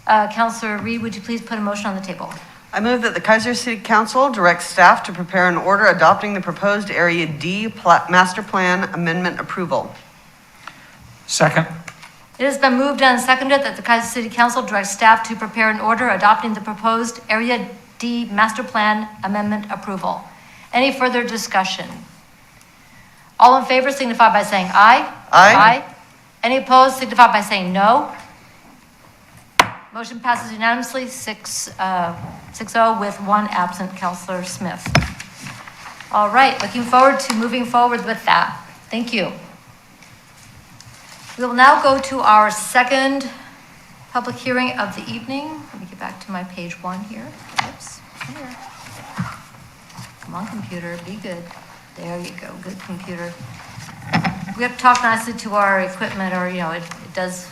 Councilor Reed, would you please put a motion on the table? I move that the Keizer City Council directs staff to prepare an order adopting the proposed Area D Master Plan Amendment approval. Second. It has been moved and seconded that the Keizer City Council directs staff to prepare an order adopting the proposed Area D Master Plan Amendment approval. Any further discussion? All in favor signify by saying aye. Aye. Any opposed signify by saying no. Motion passes unanimously, 6-0 with one absent, Councilor Smith. All right, looking forward to moving forward with that. Thank you. We will now go to our second public hearing of the evening. Let me get back to my page 1 here. Oops, here. Come on, computer, be good. There you go, good computer. We have to talk nicely to our equipment or, it does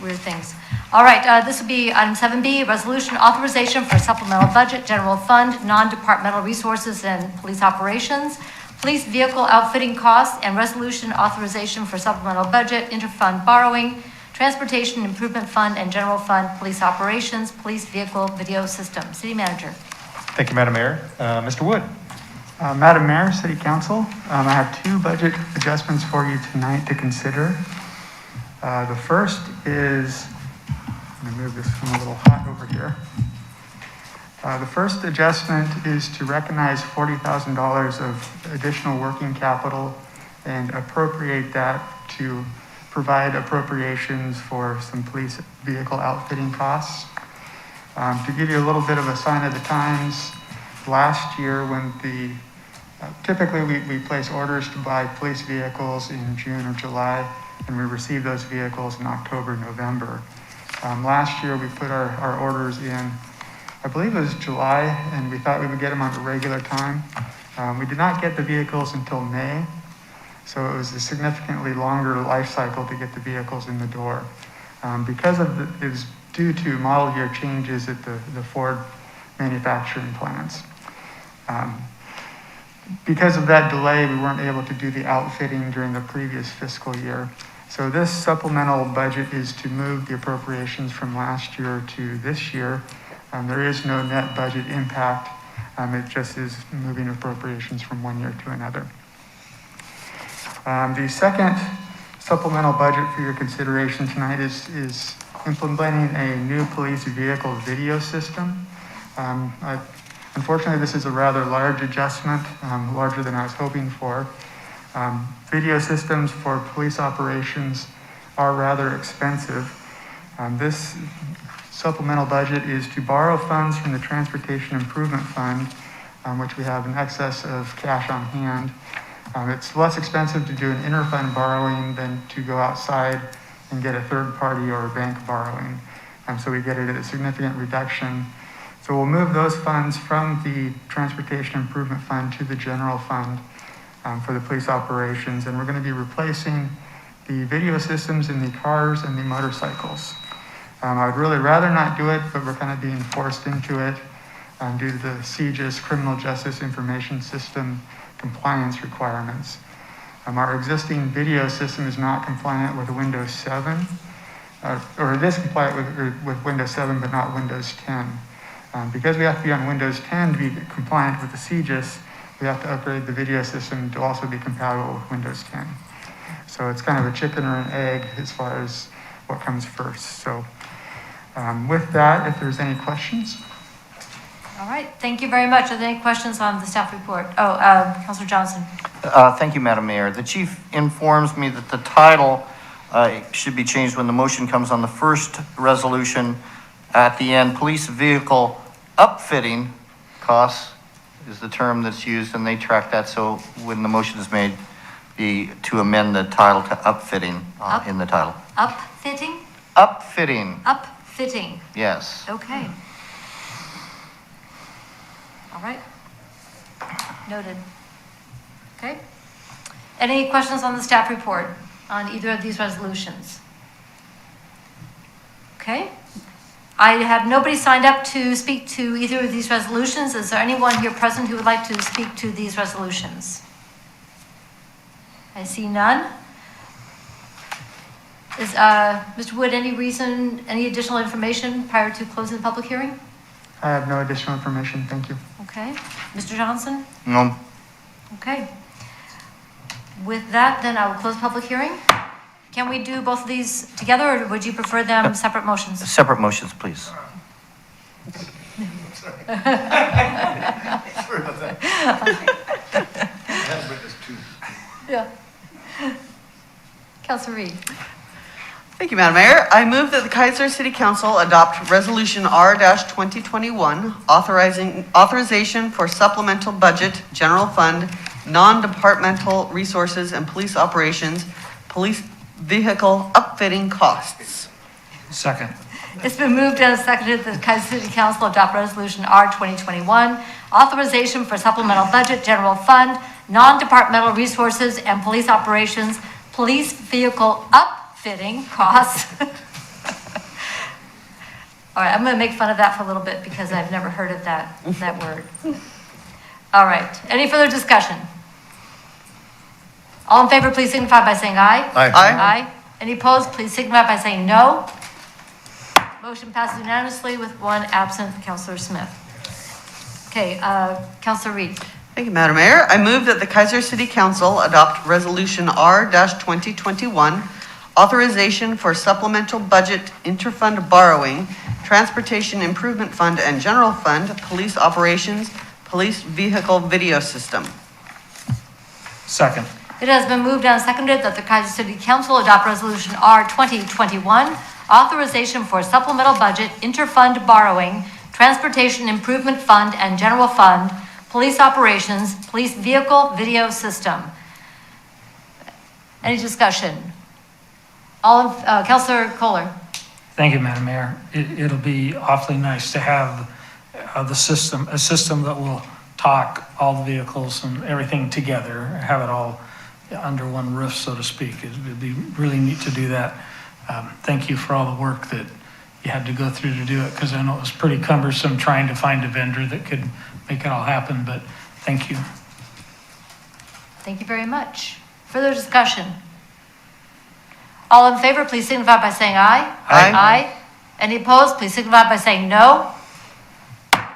weird things. All right, this will be item 7B, resolution authorization for supplemental budget, general fund, non-departmental resources and police operations, police vehicle outfitting costs, and resolution authorization for supplemental budget, interfund borrowing, transportation improvement fund, and general fund, police operations, police vehicle video system. City Manager. Thank you, Madam Mayor. Mr. Wood. Madam Mayor, City Council, I have 2 budget adjustments for you tonight to consider. The first is, I'm going to move this one a little hot over here. The first adjustment is to recognize $40,000 of additional working capital and appropriate that to provide appropriations for some police vehicle outfitting costs. To give you a little bit of a sign of the times, last year when typically we place orders to buy police vehicles in June or July, and we receive those vehicles in October, November. Last year we put our orders in, I believe it was July, and we thought we would get them on a regular time. We did not get the vehicles until May, so it was a significantly longer life cycle to get the vehicles in the door. Because it was due to model year changes at the Ford manufacturing plants. Because of that delay, we weren't able to do the outfitting during the previous fiscal year. So this supplemental budget is to move the appropriations from last year to this year. There is no net budget impact. It just is moving appropriations from one year to another. The second supplemental budget for your consideration tonight is implementing a new police vehicle video system. Unfortunately, this is a rather large adjustment, larger than I was hoping for. Video systems for police operations are rather expensive. This supplemental budget is to borrow funds from the Transportation Improvement Fund, which we have in excess of cash on hand. It's less expensive to do an interfund borrowing than to go outside and get a third party or a bank borrowing. So we get it at a significant reduction. So we'll move those funds from the Transportation Improvement Fund to the general fund. for the police operations, and we're going to be replacing the video systems in the cars and the motorcycles. I would really rather not do it, but we're kind of being forced into it due to the CJIS Criminal Justice Information System compliance requirements. Our existing video system is not compliant with Windows 7, or it is compliant with Windows 7, but not Windows 10. Because we have to be on Windows 10 to be compliant with the CJIS, we have to upgrade the video system to also be compatible with Windows 10. So it's kind of a chicken or an egg as far as what comes first. So with that, if there's any questions. All right, thank you very much. Are there any questions on the staff report? Oh, Councilor Johnson. Thank you, Madam Mayor. The chief informs me that the title should be changed when the motion comes on the first resolution. At the end, police vehicle upfitting costs is the term that's used, and they track that. So when the motion is made, to amend the title to upfitting in the title. Upfitting? Upfitting. Upfitting. Yes. Okay. All right. Noted. Okay. Any questions on the staff report on either of these resolutions? Okay. I have nobody signed up to speak to either of these resolutions. Is there anyone here present who would like to speak to these resolutions? I see none. Is, Mr. Wood, any additional information prior to closing the public hearing? I have no additional information. Thank you. Okay. Mr. Johnson? No. Okay. With that, then I will close public hearing. Can we do both of these together, or would you prefer them separate motions? Separate motions, please. Sorry about that. Yeah. Councilor Reed. Thank you, Madam Mayor. I move that the Keizer City Council adopt Resolution R-2021, authorization for supplemental budget, general fund, non-departmental resources, and police operations, police vehicle upfitting costs. Second. It's been moved and seconded that the Keizer City Council adopt Resolution R-2021, authorization for supplemental budget, general fund, non-departmental resources, and police operations, police vehicle upfitting costs. All right, I'm going to make fun of that for a little bit because I've never heard of that word. All right, any further discussion? All in favor, please signify by saying aye. Aye. Aye. Any opposed, please signify by saying no. Motion passes unanimously with one absent, Councilor Smith. Okay, Councilor Reed. Thank you, Madam Mayor. I move that the Keizer City Council adopt Resolution R-2021, authorization for supplemental budget interfund borrowing, transportation improvement fund and general fund, police operations, police vehicle video system. Second. It has been moved and seconded that the Keizer City Council adopt Resolution R-2021, authorization for supplemental budget interfund borrowing, transportation improvement fund and general fund, police operations, police vehicle video system. Any discussion? Councilor Kohler. Thank you, Madam Mayor. It'll be awfully nice to have a system that will talk all the vehicles and everything together, have it all under one roof, so to speak. It'd be really neat to do that. Thank you for all the work that you had to go through to do it, because I know it was pretty cumbersome trying to find a vendor that could make it all happen, but thank you. Thank you very much. Further discussion? All in favor, please signify by saying aye. Aye. Aye. Any opposed, please signify by saying no.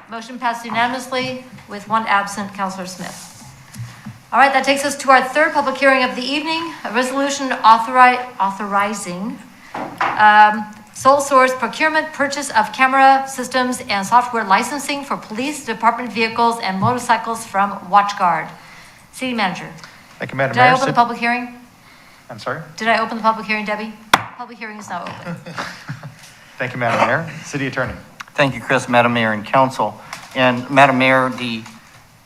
Motion passed unanimously with one absent, Councilor Smith. All right, that takes us to our third public hearing of the evening, a resolution authorizing sole source procurement, purchase of camera systems and software licensing for police department vehicles and motorcycles from WatchGuard. City Manager. Thank you, Madam Did Mayor. I open the public hearing? I'm sorry? Did I open the public hearing, Debbie? Public hearing is now open. Thank you, Madam Mayor. City Attorney. Thank you, Chris, Madam Mayor and Council. And Madam Mayor, the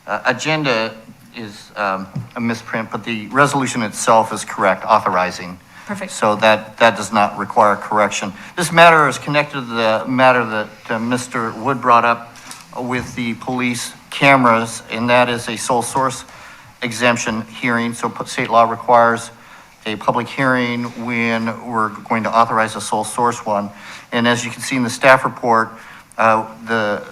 agenda is a misprint, but the resolution itself is correct, authorizing. Perfect. So that does not require correction. This matter is connected to the matter that Mr. Wood brought up with the police cameras, and that is a sole source exemption hearing. So state law requires a public hearing when we're going to authorize a sole source one. And as you can see in the staff report, the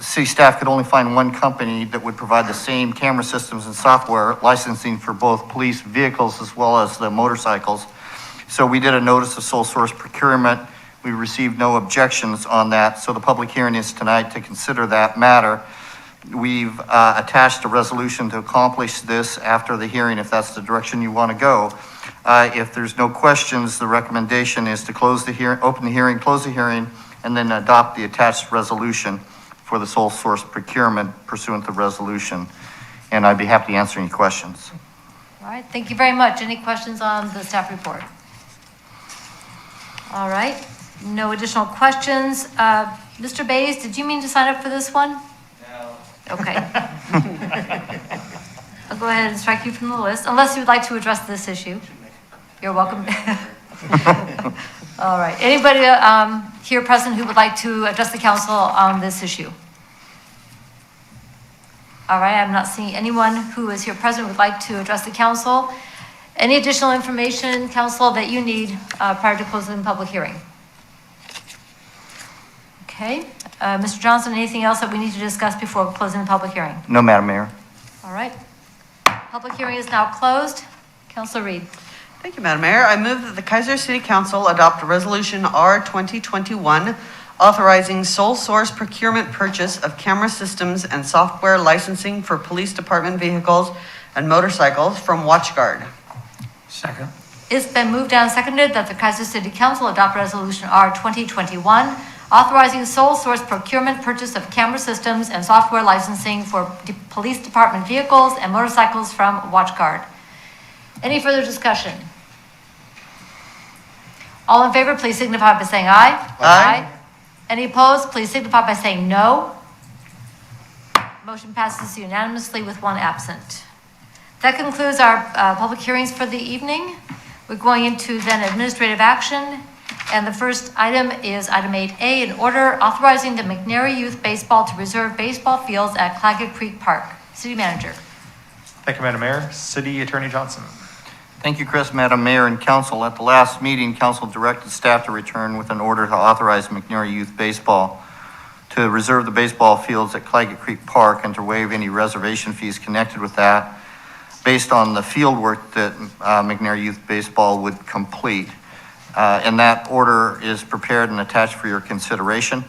city staff could only find one company that would provide the same camera systems and software licensing for both police vehicles as well as the motorcycles. So we did a notice of sole source procurement. We received no objections on that. So the public hearing is tonight to consider that matter. We've attached a resolution to accomplish this after the hearing, if that's the direction you want to go. If there's no questions, the recommendation is to close the hearing, open the hearing, close the hearing, and then adopt the attached resolution for the sole source procurement pursuant to resolution. And I'd be happy to answer any questions. All right, thank you very much. Any questions on the staff report? All right, no additional questions. Mr. Bays, did you mean to sign up for this one? No. Okay. I'll go ahead and strike you from the list, unless you'd like to address this issue. You're welcome. All right, anybody here present who would like to address the council on this issue? All right, I'm not seeing anyone who is here present who would like to address the council. Any additional information, council, that you need prior to closing the public hearing? Okay, Mr. Johnson, anything else that we need to discuss before closing the public hearing? No, Madam Mayor. All right, public hearing is now closed. Councilor Reed. Thank you, Madam Mayor. I move that the Keizer City Council adopt Resolution R 2021 authorizing sole source procurement purchase of camera systems and software licensing for police department vehicles and motorcycles from WatchGuard. Second. It's been moved and seconded that the Keizer City Council adopt Resolution R 2021 authorizing sole source procurement purchase of camera systems and software licensing for police department vehicles and motorcycles from WatchGuard. Any further discussion? All in favor, please signify by saying aye. Aye. Any opposed, please signify by saying no. Motion passes unanimously with one absent. That concludes our public hearings for the evening. We're going into then administrative action. And the first item is item 8A, in order authorizing the McNary Youth Baseball to reserve baseball fields at Claggett Creek Park. City Manager. Thank you, Madam Mayor. City Attorney Johnson. Thank you, Chris, Madam Mayor, and Council. At the last meeting, Council directed staff to return with an order to authorize McNary Youth Baseball to reserve the baseball fields at Claggett Creek Park and to waive any reservation fees connected with that based on the field work that McNary Youth Baseball would complete. And that order is prepared and attached for your consideration.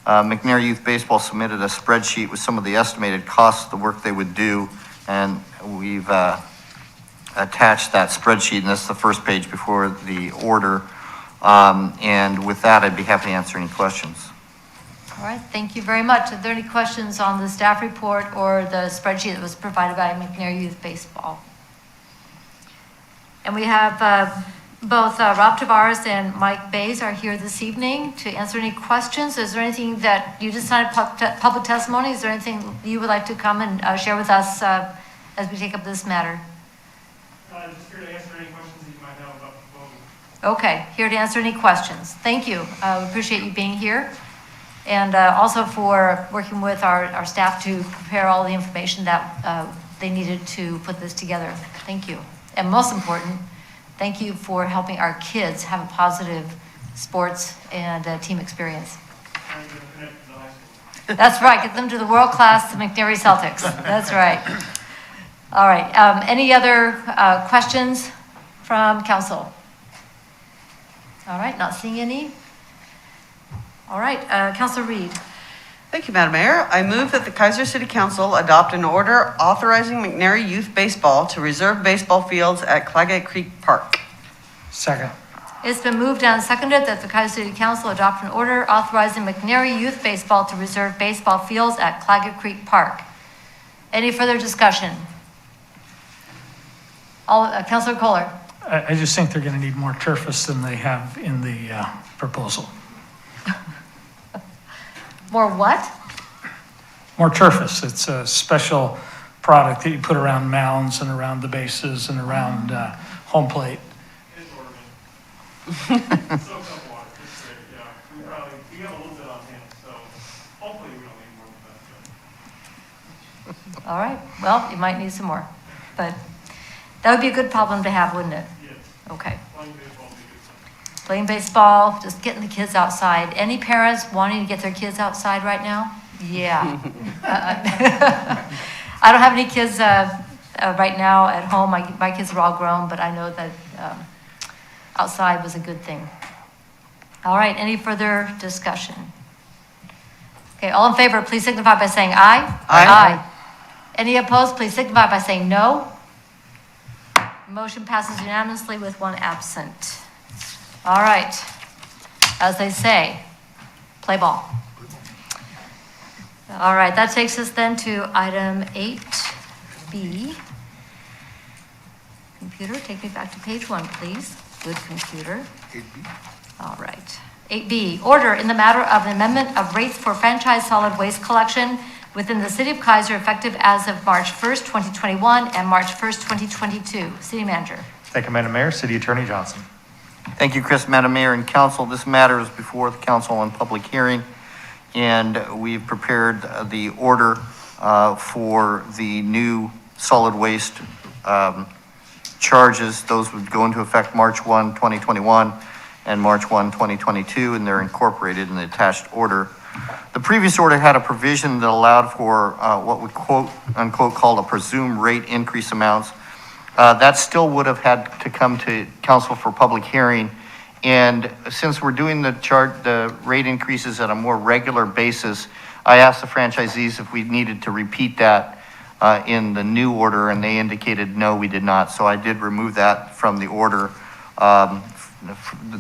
McNary Youth Baseball submitted a spreadsheet with some of the estimated costs of the work they would do, and we've attached that spreadsheet, and that's the first page before the order. And with that, I'd be happy to answer any questions. All right, thank you very much. Are there any questions on the staff report or the spreadsheet that was provided by McNary Youth Baseball? And we have both Rob Tavares and Mike Bays are here this evening to answer any questions. Is there anything that you just signed public testimony? Is there anything you would like to come and share with us as we take up this matter? Just here to answer any questions that you might have about the proposal. Okay, here to answer any questions. Thank you. We appreciate you being here. And also for working with our staff to prepare all the information that they needed to put this together. Thank you. And most important, thank you for helping our kids have a positive sports and team experience. That's right, get them to the world-class McNary Celtics. That's right. All right, any other questions from council? All right, not seeing any. All right, Councilor Reed. Thank you, Madam Mayor. I move that the Keizer City Council adopt an order authorizing McNary Youth Baseball to reserve baseball fields at Claggett Creek Park. Second. It's been moved and seconded that the Keizer City Council adopt an order authorizing McNary Youth Baseball to reserve baseball fields at Claggett Creek Park. Any further discussion? Councilor Kohler. I just think they're going to need more turfus than they have in the proposal. More what? More turfus. It's a special product that you put around mounds and around the bases and around home plate. It's ornament. Soaks up water. It's great, yeah. We have a little bit on hand, so hopefully we don't need more than that. All right, well, you might need some more. But that would be a good problem to have, wouldn't it? Yes. Okay. Playing baseball would be good. Playing baseball, just getting the kids outside. Any parents wanting to get their kids outside right now? Yeah. I don't have any kids right now at home. My kids are all grown, but I know that outside was a good thing. All right, any further discussion? Okay, all in favor, please signify by saying aye. Aye. Any opposed, please signify by saying no. Motion passes unanimously with one absent. All right, as they say, play ball. All right, that takes us then to item 8B. Computer, take me back to page 1, please. Good computer. 8B. All right. 8B, order in the matter of an amendment of rates for franchise solid waste collection within the city of Keizer effective as of March 1st, 2021 and March 1st, 2022. City manager. Thank you, Madam Mayor. City Attorney Johnson. Thank you, Chris, Madam Mayor and Council. This matter is before the council on public hearing, and we've prepared the order for the new solid waste charges. Those would go into effect March 1, 2021 and March 1, 2022, and they're incorporated in the attached order. The previous order had a provision that allowed for what we quote unquote called a presumed rate increase amounts. That still would have had to come to council for public hearing. And since we're doing the rate increases at a more regular basis, I asked the franchisees if we needed to repeat that in the new order, and they indicated no, we did not. So I did remove that from the order.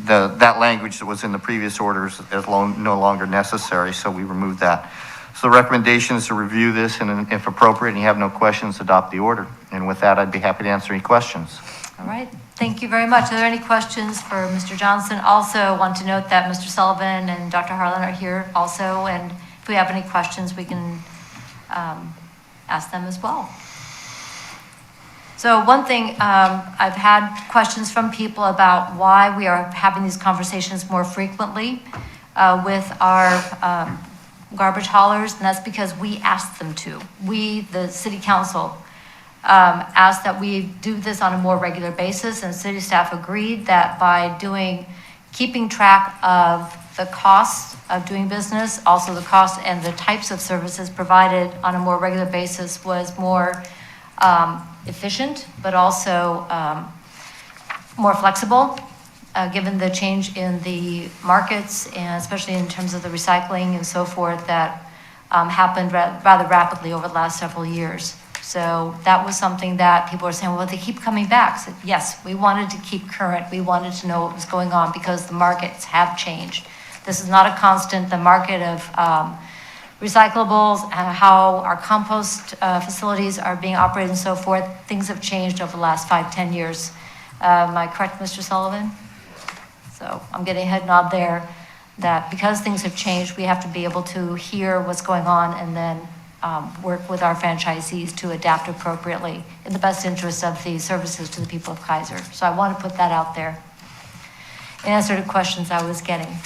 That language that was in the previous orders is no longer necessary, so we removed that. So the recommendation is to review this, and if appropriate, and you have no questions, adopt the order. And with that, I'd be happy to answer any questions. All right. Thank you very much. Are there any questions for Mr. Johnson? Also want to note that Mr. Sullivan and Dr. Harlan are here also, and if we have any questions, we can ask them as well. So one thing, I've had questions from people about why we are having these conversations more frequently with our garbage haulers, and that's because we asked them to. We, the city council, asked that we do this on a more regular basis, and city staff agreed that by keeping track of the costs of doing business, also the cost and the types of services provided on a more regular basis was more efficient, but also more flexible, given the change in the markets, and especially in terms of the recycling and so forth that happened rather rapidly over the last several years. So that was something that people were saying, well, they keep coming back. So yes, we wanted to keep current. We wanted to know what was going on because the markets have changed. This is not a constant. The market of recyclables, how our compost facilities are being operated and so forth, things have changed over the last 5-10 years. Am I correct, Mr. Sullivan? So I'm getting a head nod there that because things have changed, we have to be able to hear what's going on and then work with our franchisees to adapt appropriately in the best interest of the services to the people of Keizer. So I want to put that out there in answer to questions I was getting.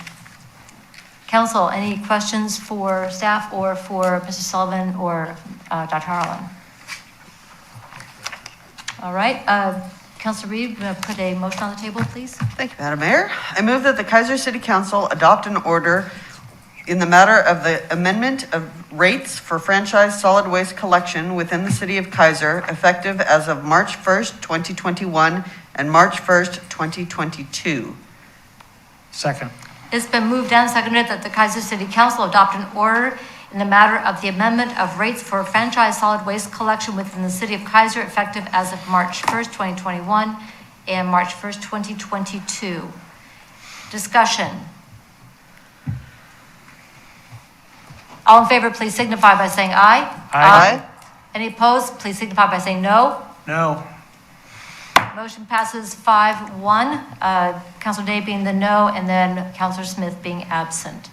Council, any questions for staff or for Mr. Sullivan or Dr. Harlan? All right, Councilor Reed, put a motion on the table, please. Thank you, Madam Mayor. I move that the Keizer City Council adopt an order in the matter of the amendment of rates for franchise solid waste collection within the city of Keizer, effective as of March 1st, 2021 and March 1st, 2022. Second. It's been moved and seconded that the Keizer City Council adopt an order in the matter of the amendment of rates for franchise solid waste collection within the city of Keizer, effective as of March 1st, 2021 and March 1st, 2022. Discussion. All in favor, please signify by saying aye. Aye. Any opposed, please signify by saying no. No. Motion passes 5-1, Councilor Day being the no, and then Councilor Smith being absent.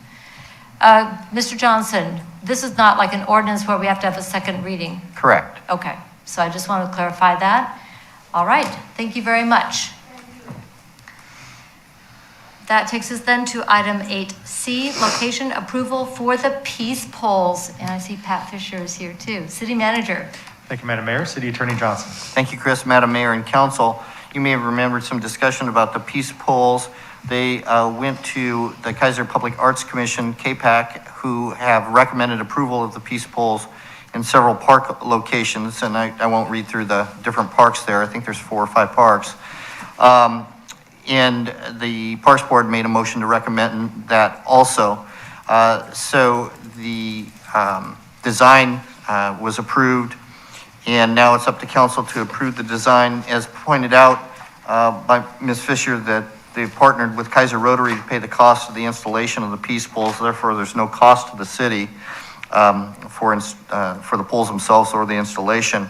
Mr. Johnson, this is not like an ordinance where we have to have a second reading. Correct. Okay, so I just want to clarify that. All right, thank you very much. That takes us then to item 8C, location approval for the peace poles. And I see Pat Fisher is here too. City manager. Thank you, Madam Mayor. City Attorney Johnson. Thank you, Chris. Madam Mayor and Council, you may have remembered some discussion about the peace poles. They went to the Keizer Public Arts Commission, KPAC, who have recommended approval of the peace poles in several park locations, and I won't read through the different parks there. I think there's 4 or 5 parks. And the Parks Board made a motion to recommend that also. So the design was approved, and now it's up to council to approve the design. As pointed out by Ms. Fisher, that they've partnered with Keizer Rotary to pay the cost of the installation of the peace poles. Therefore, there's no cost to the city for the poles themselves or the installation.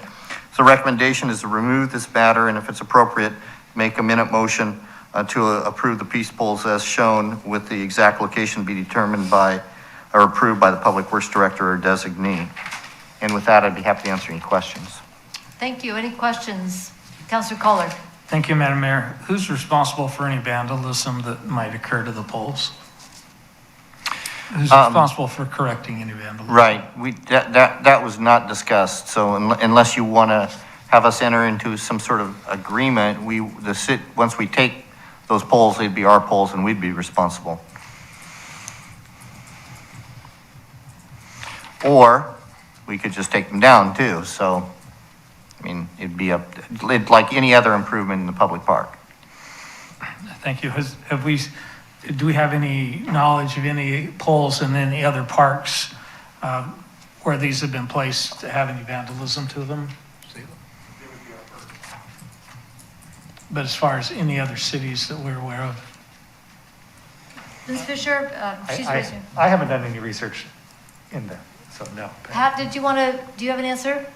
So the recommendation is to remove this matter, and if it's appropriate, make a minute motion to approve the peace poles as shown, with the exact location be determined by or approved by the Public Works Director or designee. And with that, I'd be happy to answer any questions. Thank you. Any questions? Councilor Kohler. Thank you, Madam Mayor. Who's responsible for any vandalism that might occur to the poles? Who's responsible for correcting any vandalism? Right, that was not discussed, so unless you want to have us enter into some sort of agreement, once we take those poles, they'd be our poles and we'd be responsible. Or we could just take them down too, so, I mean, it'd be like any other improvement in the public park. Thank you. Do we have any knowledge of any poles in any other parks where these have been placed to have any vandalism to them? But as far as any other cities that we're aware of? Ms. Fisher, she's raising. I haven't done any research in there, so no. Pat, do you have an answer?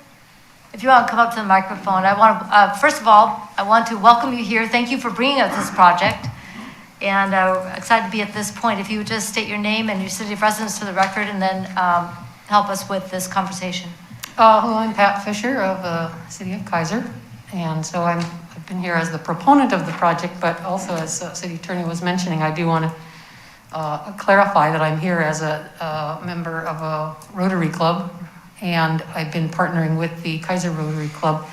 If you want to come up to the microphone, I want to, first of all, I want to welcome you here. Thank you for bringing us this project. And excited to be at this point. If you would just state your name and your city of residence for the record, and then help us with this conversation. Hello, I'm Pat Fisher of the City of Keizer. And so I've been here as the proponent of the project, but also as City Attorney was mentioning, I do want to clarify that I'm here as a member of a Rotary Club, and I've been partnering with the Keizer Rotary Club,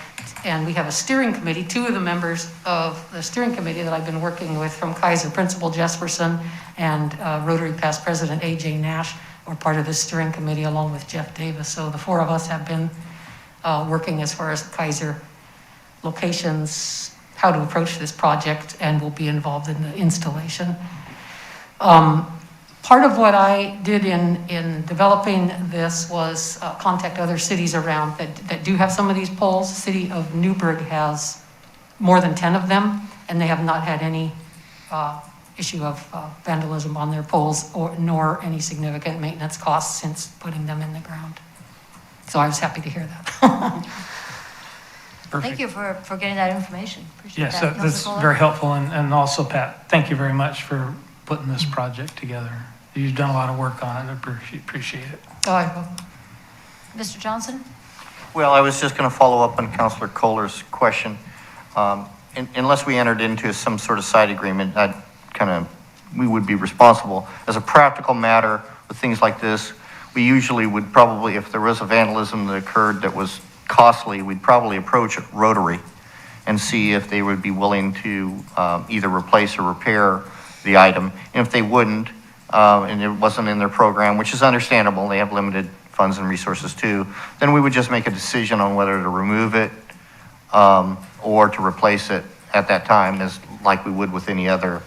and we have a steering committee. 2 of the members of the steering committee that I've been working with from Keizer, Principal Jesperson and Rotary past President A.J. Nash, are part of the steering committee along with Jeff Davis. So the 4 of us have been working as far as Keizer locations, how to approach this project, and will be involved in the installation. Part of what I did in developing this was contact other cities around that do have some of these poles. The city of Newburgh has more than 10 of them, and they have not had any issue of vandalism on their poles, nor any significant maintenance costs since putting them in the ground. So I was happy to hear that. Thank you for getting that information. Appreciate Yes, that. that's very helpful. And also, Pat, thank you very much for putting this project together. You've done a lot of work on it. I appreciate it. Mr. Johnson? Well, I was just going to follow up on Councilor Kohler's question. Unless we entered into some sort of side agreement, we would be responsible. As a practical matter, with things like this, we usually would probably, if there was a vandalism that occurred that was costly, we'd probably approach Rotary and see if they would be willing to either replace or repair the item. And if they wouldn't, and it wasn't in their program, which is understandable, they have limited funds and resources too, then we would just make a decision on whether to remove it or to replace it at that time, as like we would with any other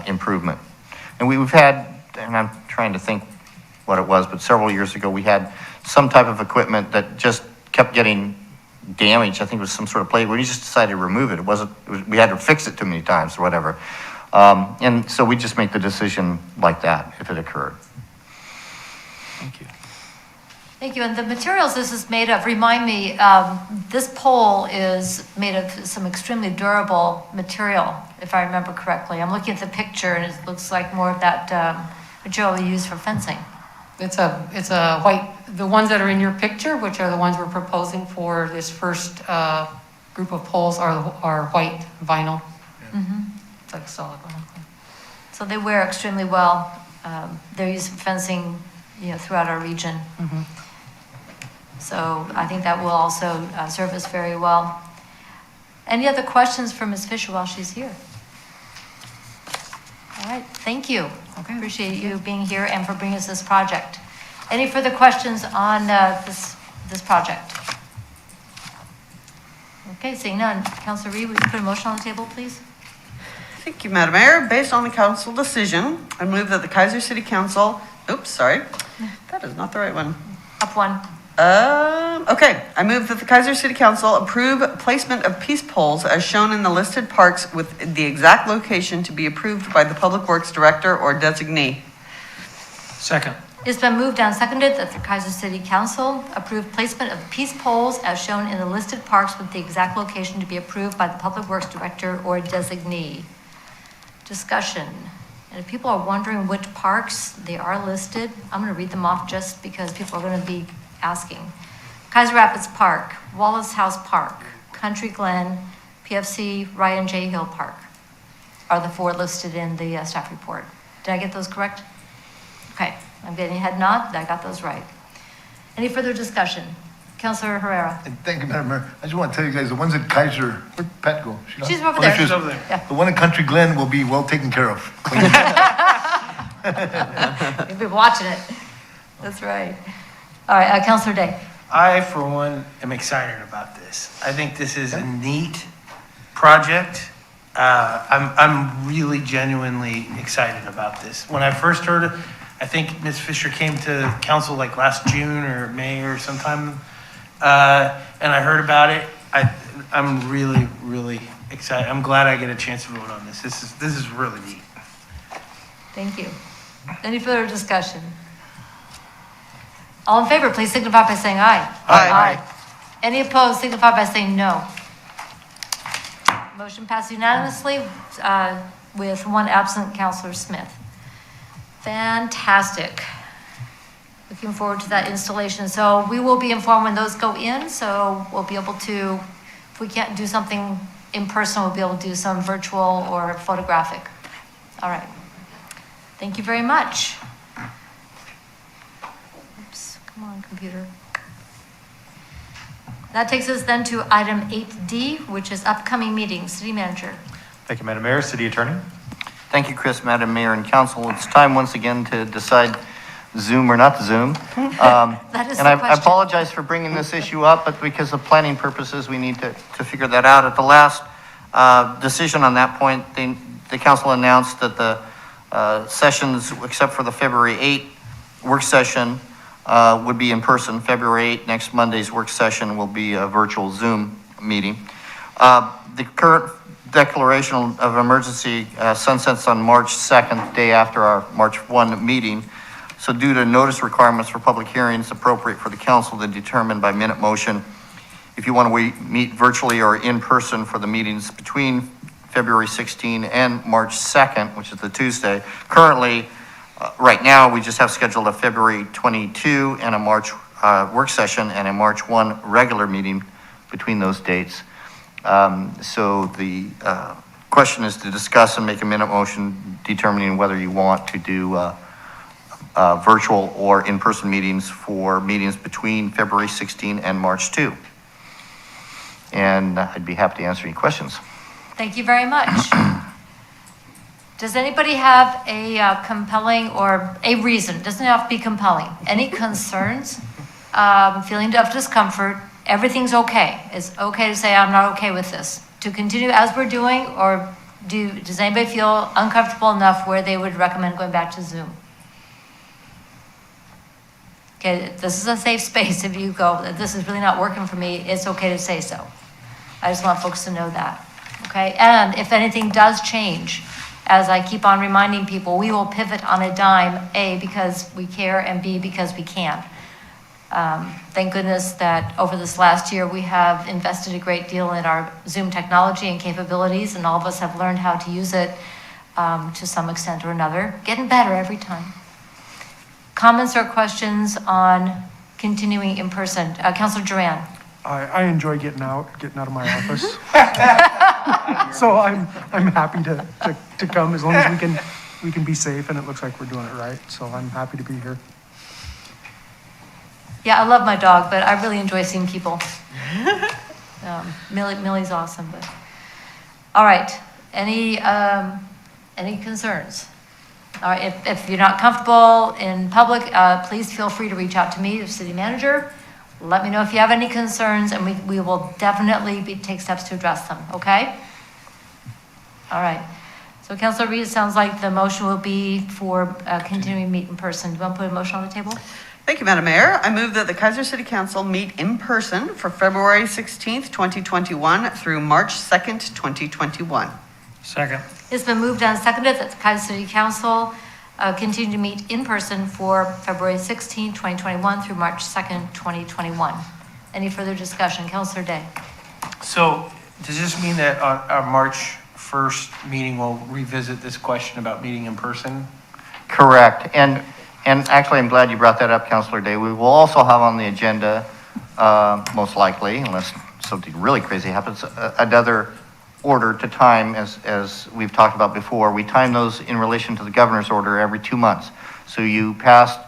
improvement. And we've had, and I'm trying to think what it was, but several years ago we had some type of equipment that just kept getting damaged. I think it was some sort of plate. We just decided to remove it. We had to fix it too many times or whatever. And so we just make the decision like that if it occurred. Thank you. Thank you. And the materials this is made of, remind me, this pole is made of some extremely durable material, if I remember correctly. I'm looking at the picture and it looks like more of that material we use for fencing. It's a white, the ones that are in your picture, which are the ones we're proposing for this first group of poles, are white vinyl. Mm-hmm. It's like solid vinyl. So they wear extremely well. They're used for fencing, throughout our region. Mm-hmm. So I think that will also serve us very well. Any other questions for Ms. Fisher while she's here? All right, thank you. Okay. Appreciate you being here and for bringing us this project. Any further questions on this project? Okay, seeing none. Councilor Reed, would you put a motion on the table, please? Thank you, Madam Mayor. Based on the council decision, I move that the Keizer City Council, oops, sorry, that is not the right one. Up one. Okay, I move that the Keizer City Council approve placement of peace poles as shown in the listed parks with the exact location to be approved by the Public Works Director or designee. Second. It's been moved and seconded that the Keizer City Council approve placement of peace poles as shown in the listed parks with the exact location to be approved by the Public Works Director or designee. Discussion. And if people are wondering which parks they are listed, I'm going to read them off just because people are going to be asking. Keizer Rapids Park, Wallace House Park, Country Glen, PFC Ryan J. Hill Park are the 4 listed in the staff report. Did I get those correct? Okay, I'm getting a head nod. I got those right. Any further discussion? Councilor Herrera. And thank you, Madam Mayor. I just want to tell you guys, the ones at Keizer, where'd Pat go? She's over there. She's over there. Yeah. The one in Country Glen will be well taken care of. You've been watching it. That's right. All right, Councilor Day. I, for one, am excited about this. I think this is a neat project. I'm really genuinely excited about this. When I first heard it, I think Ms. Fisher came to council like last June or May or sometime, and I heard about it. I'm really, really excited. I'm glad I get a chance to vote on this. This is really neat. Thank you. Any further discussion? All in favor, please signify by saying aye. Aye. Any opposed, signify by saying no. Motion passed unanimously with 1 absent, Councilor Smith. Fantastic. Looking forward to that installation. So we will be informed when those go in, so we'll be able to, if we can't do something in person, we'll be able to do some virtual or photographic. All right. Thank you very much. Oops, come on, computer. That takes us then to item 8D, which is upcoming meetings. City Manager. Thank you, Madam Mayor. City Attorney? Thank you, Chris, Madam Mayor and Council. It's time once again to decide Zoom or not Zoom. That is And the I question. apologize for bringing this issue up, but because of planning purposes, we need to figure that out. At the last decision on that point, the council announced that the sessions, except for the February 8 work session, would be in person. February 8, next Monday's work session, will be a virtual Zoom meeting. The current declaration of emergency sunsets on March 2nd, day after our March 1 meeting. So due to notice requirements for public hearings appropriate for the council to determine by minute motion if you want to meet virtually or in person for the meetings between February 16 and March 2nd, which is the Tuesday. Currently, right now, we just have scheduled a February 22 and a March work session and a March 1 regular meeting between those dates. So the question is to discuss and make a minute motion determining whether you want to do virtual or in-person meetings for meetings between February 16 and March 2. And I'd be happy to answer any questions. Thank you very much. Does anybody have a compelling or a reason, doesn't have to be compelling, any concerns, feeling of discomfort, everything's okay? It's okay to say, I'm not okay with this. To continue as we're doing, or does anybody feel uncomfortable enough where they would recommend going back to Zoom? Okay, this is a safe space. If you go, this is really not working for me, it's okay to say so. I just want folks to know that, okay? And if anything does change, as I keep on reminding people, we will pivot on a dime, A, because we care, and B, because we can. Thank goodness that over this last year, we have invested a great deal in our Zoom technology and capabilities, and all of us have learned how to use it to some extent or another, getting better every time. Comments or questions on continuing in person? Councilor Duran. I enjoy getting out of my office. So I'm happy to come as long as we can be safe, and it looks like we're doing it right. So I'm happy to be here. Yeah, I love my dog, but I really enjoy seeing people. Millie's awesome, but, all right, any concerns? All right, if you're not comfortable in public, please feel free to reach out to me, the city manager. Let me know if you have any concerns, and we will definitely take steps to address them, okay? All right. So Councilor Reed, it sounds like the motion will be for continuing meet in person. Do you want to put a motion on the table? Thank you, Madam Mayor. I move that the Keizer City Council meet in person for February 16th, 2021 through March 2nd, 2021. Second. It's been moved and seconded that the Keizer City Council continue to meet in person for February 16, 2021 through March 2nd, 2021. Any further discussion? Councilor Day. So does this mean that on our March 1st meeting, we'll revisit this question about meeting in person? Correct. And actually, I'm glad you brought that up, Councilor Day. We will also have on the agenda, most likely, unless something really crazy happens, another order to time, as we've talked about before. We time those in relation to the governor's order every 2 months. So you passed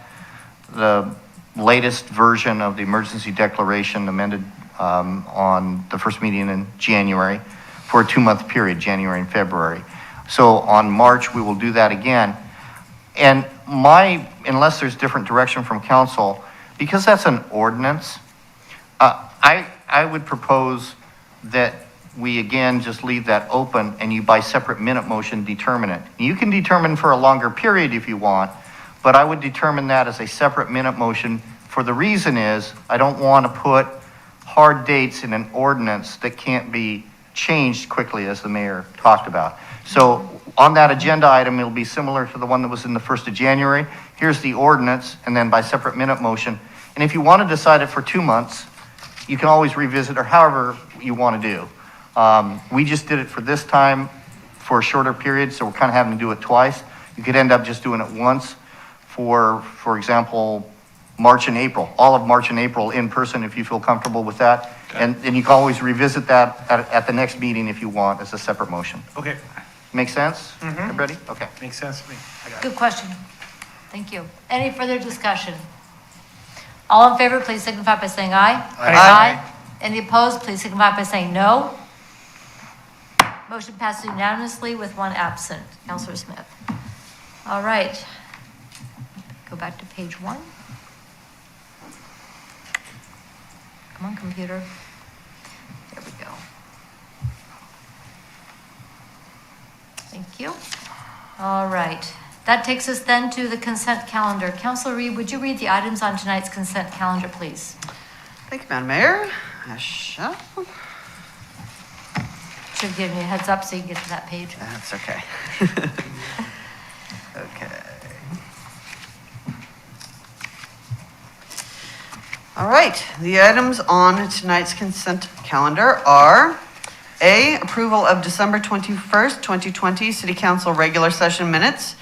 the latest version of the emergency declaration amended on the first meeting in January for a 2-month period, January and February. So on March, we will do that again. And unless there's different direction from council, because that's an ordinance, I would propose that we again just leave that open and you by separate minute motion determine it. You can determine for a longer period if you want, but I would determine that as a separate minute motion. For the reason is, I don't want to put hard dates in an ordinance that can't be changed quickly, as the mayor talked about. So on that agenda item, it'll be similar to the one that was in the 1st of January. Here's the ordinance, and then by separate minute motion. And if you want to decide it for 2 months, you can always revisit or however you want to do. We just did it for this time for a shorter period, so we're kind of having to do it twice. You could end up just doing it once for example, March and April, all of March and April in person if you feel comfortable with that. Okay. And you can always revisit that at the next meeting if you want as a separate motion. Okay. Make sense? Everybody? Okay. Makes sense to me. I got it. Good question. Thank you. Any further discussion? All in favor, please signify by saying aye. Aye. Any opposed, please signify by saying no. Motion passes unanimously with 1 absent. Councilor Smith. All right. Go back to page 1. Come on, computer. There we go. Thank you. All right. That takes us then to the consent calendar. Councilor Reed, would you read the items on tonight's consent calendar, please? Thank you, Madam Mayor. I shall. Should have given you a heads up so you can get to that page. That's okay. Okay. All right, the items on tonight's consent calendar are A, approval of December 21st, 2020 City Council regular session minutes.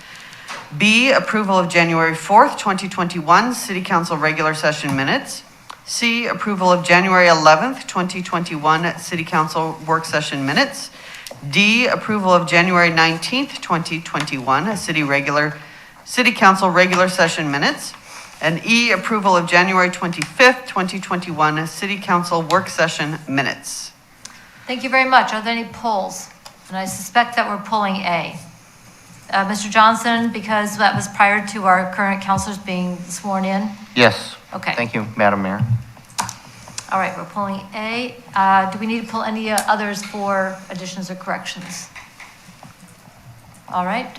B, approval of January 4th, 2021 City Council regular session minutes. C, approval of January 11th, 2021 City Council work session minutes. D, approval of January 19th, 2021 City Council regular session minutes. And E, approval of January 25th, 2021 City Council work session minutes. Thank you very much. Are there any polls? And I suspect that we're pulling A. Mr. Johnson, because that was prior to our current councilors being sworn in? Yes. Okay. Thank you, Madam Mayor. All right, we're pulling A. Do we need to pull any others for additions or corrections? All right,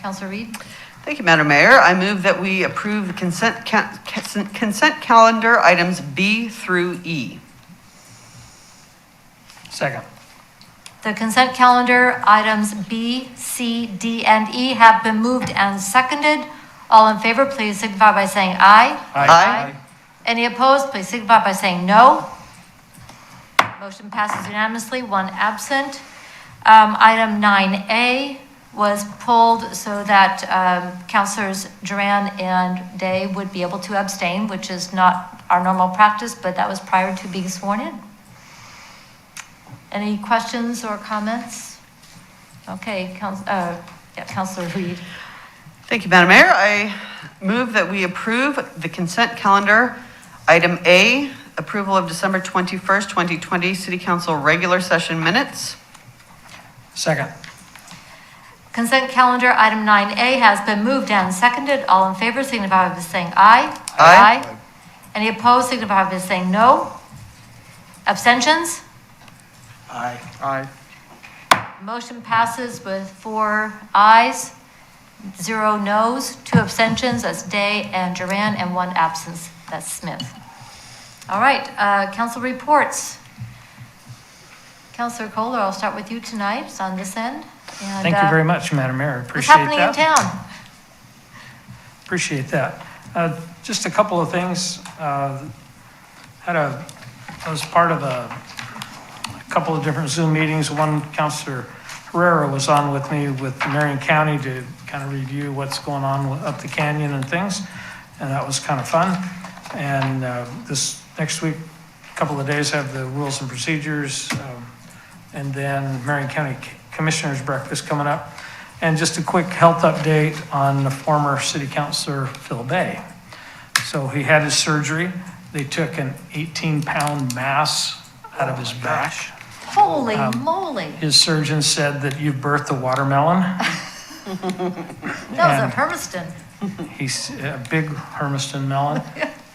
Councilor Reed? Thank you, Madam Mayor. I move that we approve the consent calendar items B through E. Second. The consent calendar items B, C, D, and E have been moved and seconded. All in favor, please signify by saying aye. Aye. Any opposed, please signify by saying no. Motion passes unanimously, 1 absent. Item 9A was pulled so that Councilors Duran and Day would be able to abstain, which is not our normal practice, but that was prior to being sworn in. Any questions or comments? Okay, Councilor Reed. Thank you, Madam Mayor. I move that we approve the consent calendar Item A, approval of December 21st, 2020 City Council regular session minutes. Second. Consent calendar, item 9A, has been moved and seconded. All in favor signify by saying aye. Aye. Any opposed signify by saying no. Abstentions? Aye. Aye. Motion passes with 4 ayes, 0 noes, 2 abstentions, that's Day and Duran, and 1 absence, that's Smith. All right, council reports. Councilor Kohler, I'll start with you tonight, it's on this end. And, Thank you very much, Madam Mayor. What's Appreciate happening in that. town? Appreciate that. Just a couple of things. I was part of a couple of different Zoom meetings. One, Councilor Herrera was on with me with Marion County to kind of review what's going on up the canyon and things. And that was kind of fun. And this next week, a couple of days, have the rules and procedures. And then Marion County Commissioners Breakfast coming up. And just a quick health update on the former city councilor, Phil Bay. So he had his surgery. They took an 18-pound mass out of his back. Holy moly. His surgeon said that you've birthed a watermelon. That was a Hermiston. He's a big Hermiston melon.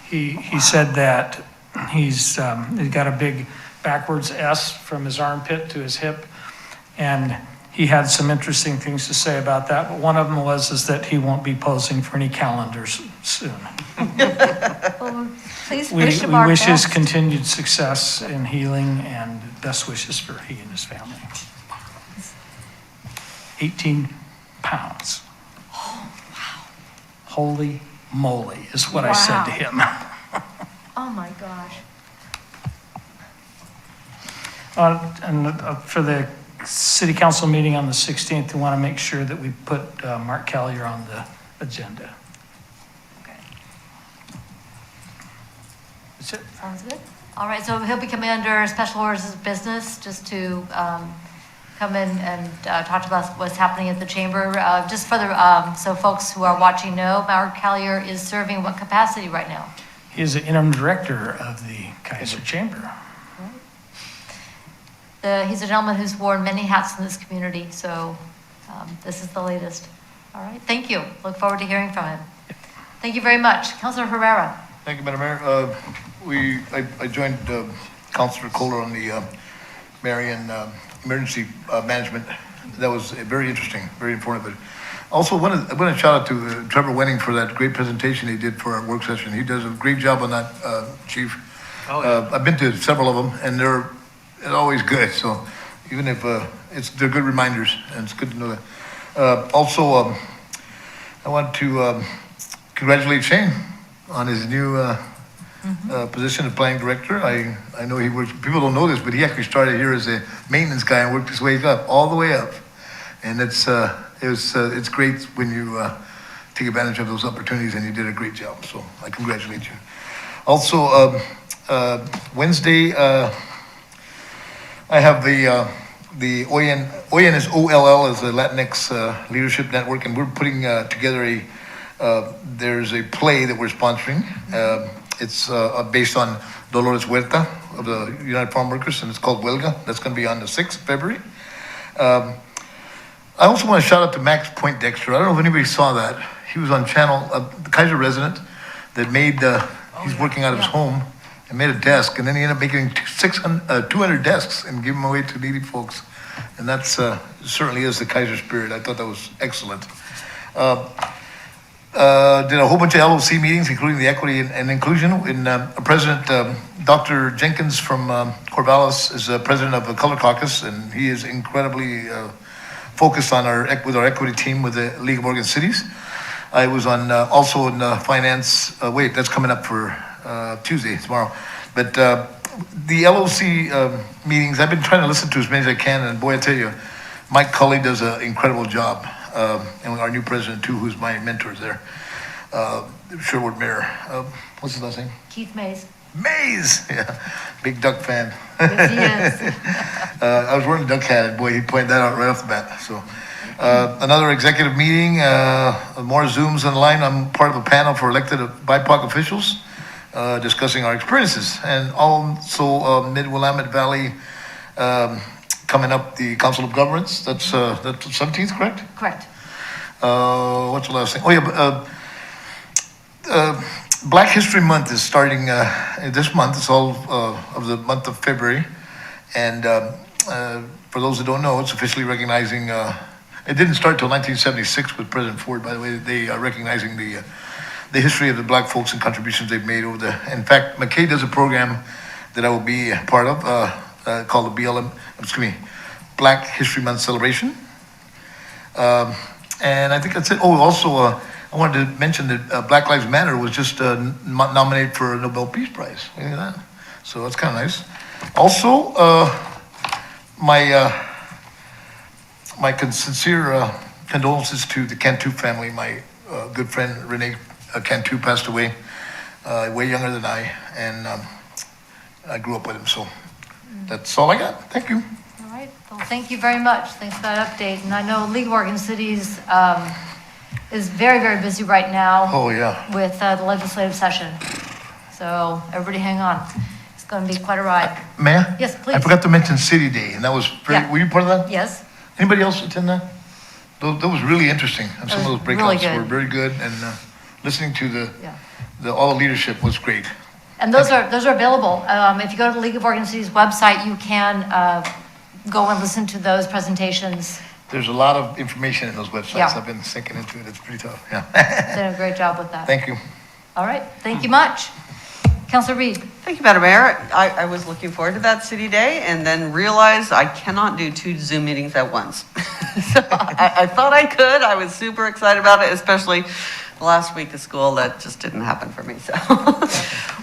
He said that he's got a big backwards S from his armpit to his hip. And he had some interesting things to say about that, but one of them is that he won't be posing for any calendars soon. Well, please We wish him our wish his best. continued success in healing and best wishes for he and his family. 18 pounds. Holy moly is what I said to him. Oh my gosh. For the city council meeting on the 16th, we want to make sure that we put Mark Collier on the agenda. Okay. That's it. Sounds good. All right, so he'll be coming under special orders of business just to come in and talk about what's happening at the chamber. Just for the, so folks who are watching know, Mark Collier is serving what capacity right now? He is the interim director of the Keizer Chamber. He's a gentleman who's worn many hats in this community, so this is the latest. All right, thank you. Look forward to hearing from him. Thank you very much. Councilor Herrera. Thank you, Madam Mayor. I joined Councilor Kohler on the Marion Emergency Management. That was very interesting, very informative. Also, I want to shout out to Trevor Wenning for that great presentation he did for our work session. He does a great job on that, Chief. I've been to several of them, and they're always good. So even if they're good reminders, and it's good to know that. Also, I want to congratulate Shane on his new position of planning director. I know he works. People don't know this, but he actually started here as a maintenance guy and worked his way up, all the way up. And it's great when you take advantage of those opportunities, and you did a great job. So I congratulate you. Also, Wednesday, I have the OYN is OLL, is the Latinx Leadership Network, and we're putting together there's a play that we're sponsoring. It's based on Dolores Huerta of the United Farm Workers, and it's called Huelga. That's going to be on the 6th of February. I also want to shout out to Max Poindexter. I don't know if anybody saw that. He was on channel, the Keizer resident that made, he's working out of his home and made a desk, and then he ended up making 200 desks and giving them away to needy folks. And that's certainly is the Keizer spirit. I thought that was excellent. Did a whole bunch of LOC meetings, including the Equity and Inclusion. President Dr. Jenkins from Corvallis is president of the Color Caucus, and he is incredibly focused on with our equity team with the League of Oregon Cities. I was on also in finance. Wait, that's coming up for Tuesday, tomorrow. But the LOC meetings, I've been trying to listen to as many as I can, and boy, I tell you, Mike Cully does an incredible job. And our new president, too, who's my mentor there, Sherwood Mayor. What's his last name? Keith Mays. Mays! Yeah, big Duck fan. Yes, he is. I was wearing a Duck hat, and boy, he pointed that out right off the bat. So, another executive meeting, more Zooms online. I'm part of a panel for elected BIPOC officials. discussing our experiences. And also Mid-Willamette Valley coming up, the Council of Governments, that's 17th, correct? Correct. What's the last thing? Oh, yeah, Black History Month is starting this month. It's all of the month of February. And for those who don't know, it's officially recognizing, it didn't start till 1976 with President Ford, by the way. They are recognizing the history of the black folks and contributions they've made over the, in fact, McKay does a program that I will be part of called the Black History Month Celebration. And I think that's it. Oh, also, I wanted to mention that Black Lives Matter was just nominated for a Nobel Peace Prize. Look at that. So that's kind of nice. Also, my sincere condolences to the Cantu family. My good friend Renee Cantu passed away, way younger than I, and I grew up with him. So that's all I got. Thank you. All right. Well, thank you very much. Thanks for that update. And I know League of Oregon Cities is very, very busy right now. Oh, yeah. With the legislative session. So everybody hang on. It's going to be quite a ride. Ma'am? Yes, please. I forgot to mention City Day, and that was very, Yeah. were you part of that? Yes. Anybody else attend that? That was really interesting. And some of those really breakouts good. were very good, and listening to Yeah. all the leadership was great. And those are available. If you go to the League of Oregon Cities website, you can go and listen to those presentations. There's a lot of information in those websites. Yeah. I've been sinking into it. It's pretty tough. Yeah. Did a great job with that. Thank you. All right. Thank you much. Councilor Reed. Thank you, Madam Mayor. I was looking forward to that city day and then realized I cannot do 2 Zoom meetings at once. So I thought I could. I was super excited about it, especially the last week of school. That just didn't happen for me. So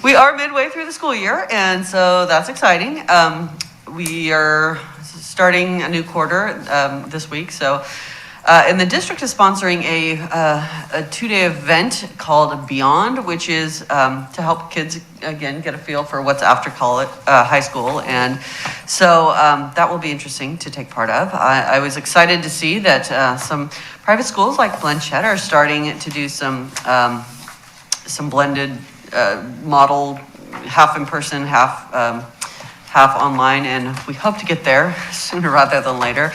we are midway through the school year, and so that's exciting. We are starting a new quarter this week. So and the district is sponsoring a 2-day event called Beyond, which is to help kids, again, get a feel for what's after college, high school. And so that will be interesting to take part of. I was excited to see that some private schools like Blanchette are starting to do some blended model, half in person, half online. And we hope to get there sooner rather than later.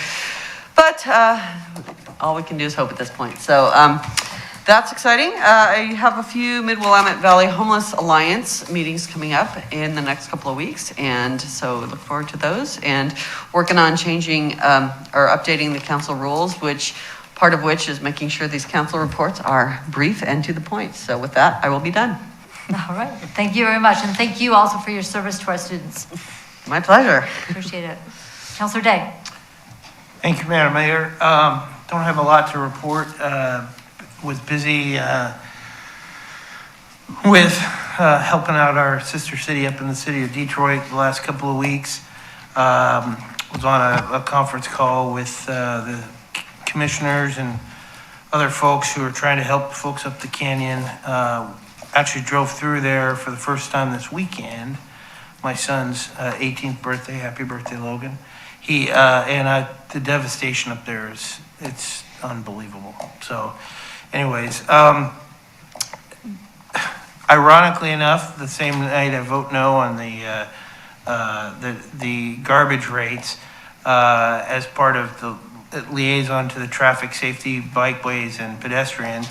But all we can do is hope at this point. So that's exciting. I have a few Mid-Willamette Valley Homeless Alliance meetings coming up in the next couple of weeks. And so look forward to those and working on changing or updating the council rules, part of which is making sure these council reports are brief and to the point. So with that, I will be done. All right. Thank you very much. And thank you also for your service to our students. My pleasure. Appreciate it. Councilor Day. Thank you, Madam Mayor. Don't have a lot to report. Was busy with helping out our sister city up in the city of Detroit the last couple of weeks. Was on a conference call with the commissioners and other folks who are trying to help folks up the canyon. Actually drove through there for the first time this weekend. My son's 18th birthday. Happy birthday, Logan. The devastation up there it's unbelievable. So anyways, ironically enough, the same night I vote no on the garbage rates, as part of the liaison to the traffic safety, bikeways and pedestrians,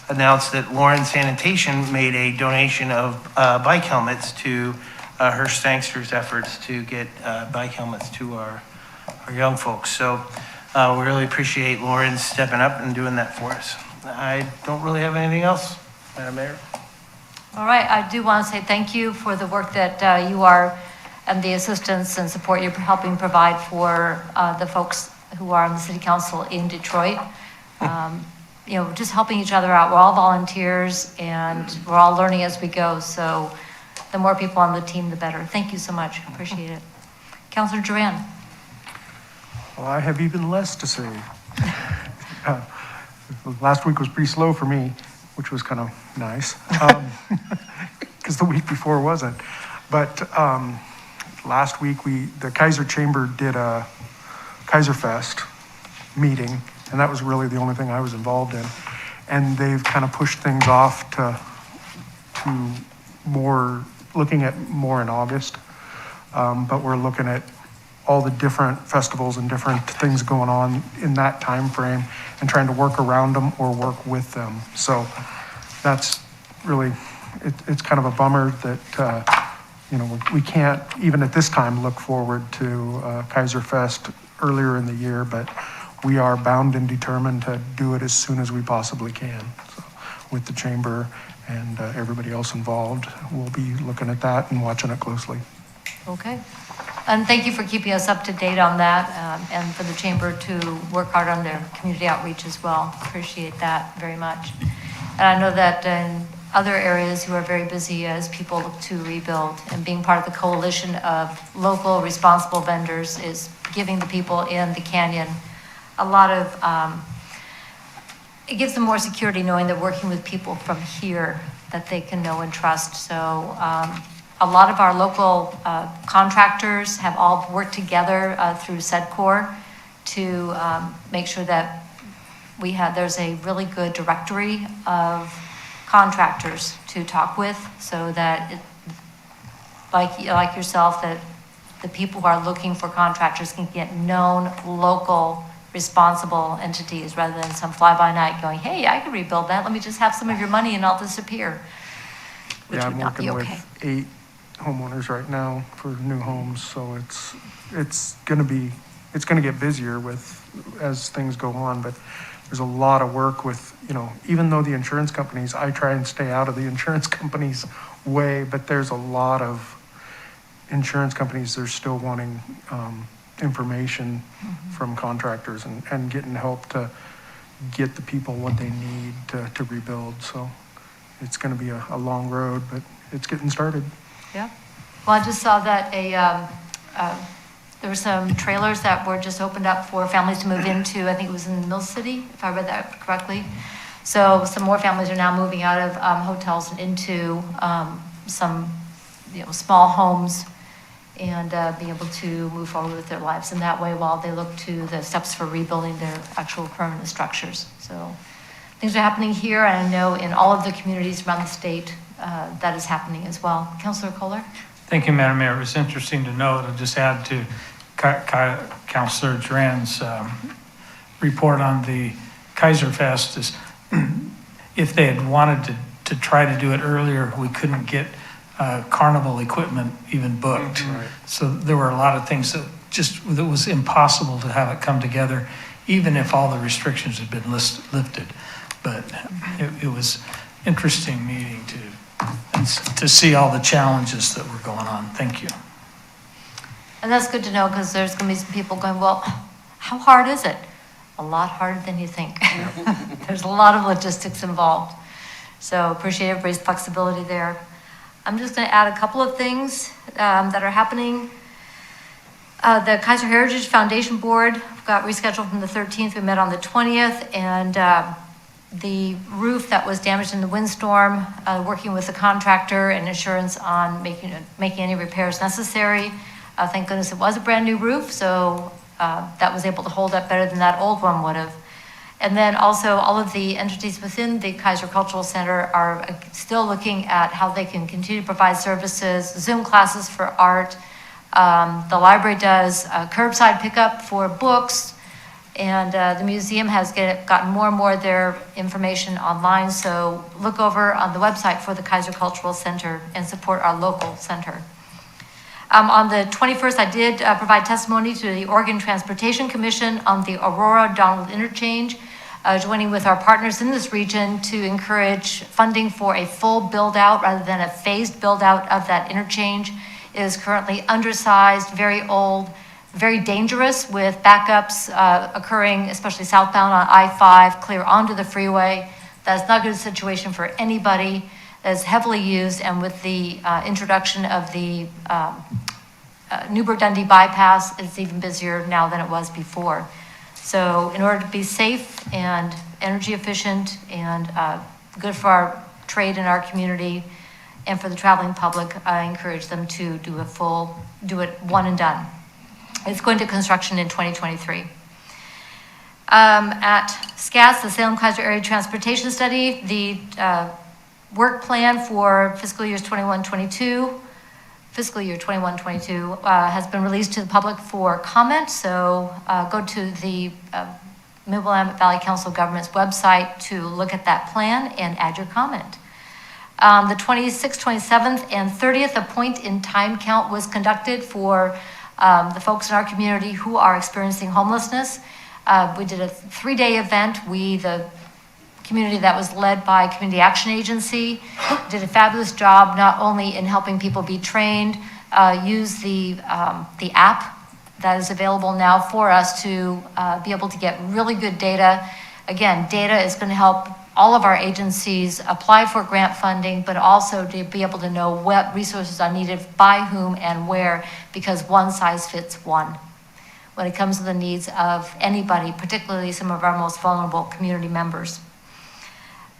announced that Lauren Sanitation made a donation of bike helmets to her Stanksters efforts to get bike helmets to our young folks. So we really appreciate Lauren stepping up and doing that for us. I don't really have anything else, Madam Mayor. All right. I do want to say thank you for the work that you are and the assistance and support you're helping provide for the folks who are on the city council in Detroit. Just helping each other out. We're all volunteers and we're all learning as we go. So the more people on the team, the better. Thank you so much. Appreciate it. Councilor Duran. Well, I have even less to say. Last week was pretty slow for me, which was kind of nice, because the week before wasn't. But last week, the Keizer Chamber did a Keizer Fest meeting, and that was really the only thing I was involved in. And they've kind of pushed things off to looking at more in August. But we're looking at all the different festivals and different things going on in that time frame and trying to work around them or work with them. So that's really, it's kind of a bummer that, we can't, even at this time, look forward to Keizer Fest earlier in the year, but we are bound and determined to do it as soon as we possibly can. So with the chamber and everybody else involved, we'll be looking at that and watching it closely. Okay. And thank you for keeping us up to date on that, and for the chamber to work hard on their community outreach as well. Appreciate that very much. And I know that in other areas you are very busy as people look to rebuild, and being part of the coalition of local responsible vendors is giving the people in the canyon a lot of, it gives them more security knowing they're working with people from here that they can know and trust. So a lot of our local contractors have all worked together through SEDCOR to make sure that there's a really good directory of contractors to talk with, so that like yourself, that the people who are looking for contractors can get known local responsible entities rather than some fly-by-night going, hey, I can rebuild that, let me just have some of your money and I'll disappear, which Yeah, would I'm not be working okay. with 8 homeowners right now for new homes, so it's gonna get busier as things go on, but there's a lot of work with, even though the insurance companies, I try and stay out of the insurance companies' way, but there's a lot of insurance companies, they're still wanting information from contractors and getting help to get the people what they need to rebuild. So it's gonna be a long road, but it's getting started. Yeah. Well, I just saw that there were some trailers that were just opened up for families to move into. I think it was in Mill City, if I read that correctly. So some more families are now moving out of hotels and into some, small homes, and being able to move forward with their lives in that way while they look to the steps for rebuilding their actual permanent structures. So things are happening here, and I know in all of the communities around the state that is happening as well. Councilor Kohler? Thank you, Madam Mayor. It was interesting to know, to just add to Councilor Duran's report on the Keizer Fest, is if they had wanted to try to do it earlier, we couldn't get carnival equipment even booked. Right. So there were a lot of things that was impossible to have it come together, even if all the restrictions had been lifted. But it was interesting meeting to see all the challenges that were going on. Thank you. And that's good to know, because there's going to be some people going, well, how hard is it? A lot harder than you think. There's a lot of logistics involved. So appreciate everybody's flexibility there. I'm just going to add a couple of things that are happening. The Keizer Heritage Foundation Board got rescheduled from the 13th. We met on the 20th, and the roof that was damaged in the windstorm, working with the contractor and insurance on making any repairs necessary. Thank goodness it was a brand new roof, so that was able to hold up better than that old one would have. And then also all of the entities within the Keizer Cultural Center are still looking at how they can continue to provide services, Zoom classes for art. The library does curbside pickup for books, and the museum has gotten more and more of their information online. So look over on the website for the Keizer Cultural Center and support our local center. On the 21st, I did provide testimony to the Oregon Transportation Commission on the Aurora-Donald Interchange, joining with our partners in this region to encourage funding for a full build-out rather than a phased build-out of that interchange. It is currently undersized, very old, very dangerous, with backups occurring, especially southbound on I-5, clear onto the freeway. That's not a good situation for anybody. That's heavily used, and with the introduction of the Newburgh-Dundee bypass, it's even busier now than it was before. So in order to be safe and energy efficient and good for our trade in our community and for the traveling public, I encourage them to do it one and done. It's going to construction in 2023. At SCAS, the Salem Keizer Area Transportation Study, the work plan for fiscal years 21-22, fiscal year 21-22 has been released to the public for comment. So go to the Mid-Willamette Valley Council of Governments website to look at that plan and add your comment. The 26th, 27th, and 30th, a point-in-time count was conducted for the folks in our community who are experiencing homelessness. We did a 3-day event. The community that was led by Community Action Agency did a fabulous job, not only in helping people be trained, use the app that is available now for us to be able to get really good data. Again, data is going to help all of our agencies apply for grant funding, but also to be able to know what resources are needed by whom and where, because one size fits one when it comes to the needs of anybody, particularly some of our most vulnerable community members.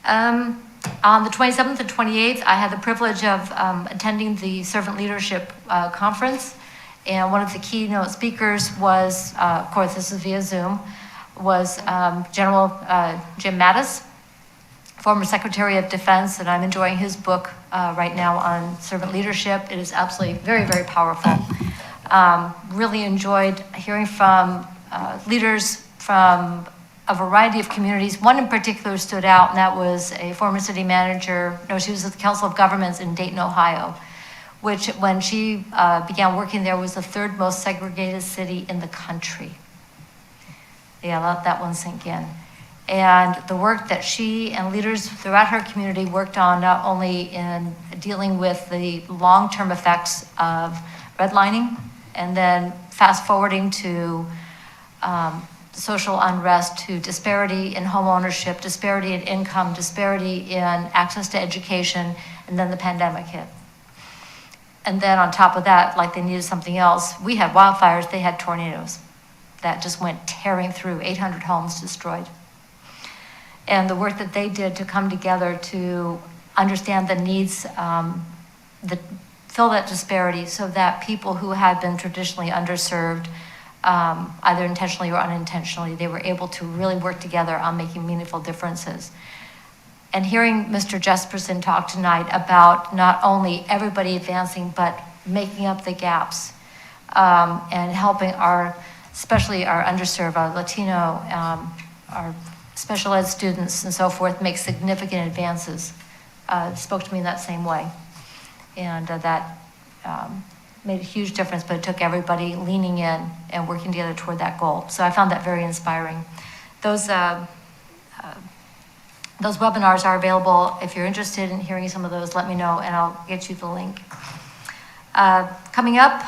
On the 27th and 28th, I had the privilege of attending the Servant Leadership Conference, and one of the keynote speakers was, of course, this is via Zoom, was General Jim Mattis, former Secretary of Defense, and I'm enjoying his book right now on servant leadership. It is absolutely very, very powerful. Really enjoyed hearing from leaders from a variety of communities. One in particular stood out, and that was a former city manager. No, she was at the Council of Governments in Dayton, Ohio, which when she began working there was the 3rd most segregated city in the country. Yeah, let that one sink in. And the work that she and leaders throughout her community worked on, not only in dealing with the long-term effects of redlining, and then fast forwarding to social unrest, to disparity in home ownership, disparity in income, disparity in access to education, and then the pandemic hit. And then on top of that, like they needed something else, we had wildfires, they had tornadoes that just went tearing through, 800 homes destroyed. And the work that they did to come together to understand the needs, fill that disparity so that people who had been traditionally underserved, either intentionally or unintentionally, they were able to really work together on making meaningful differences. And hearing Mr. Jesperson talk tonight about not only everybody advancing, but making up the gaps and helping especially our underserved, our Latino, our special ed students and so forth make significant advances, spoke to me in that same way. And that made a huge difference, but it took everybody leaning in and working together toward that goal. So I found that very inspiring. Those webinars are available. If you're interested in hearing some of those, let me know and I'll get you the link. Coming up,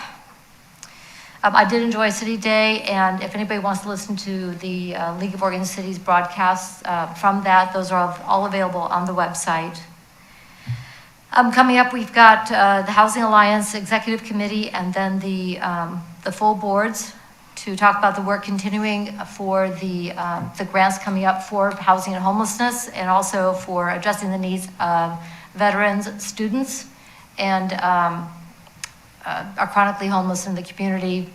I did enjoy City Day, and if anybody wants to listen to the League of Oregon Cities broadcasts from that, those are all available on the website. Coming up, we've got the Housing Alliance Executive Committee and then the full boards to talk about the work continuing for the grants coming up for housing and homelessness, and also for addressing the needs of veterans, students, and are chronically homeless in the community,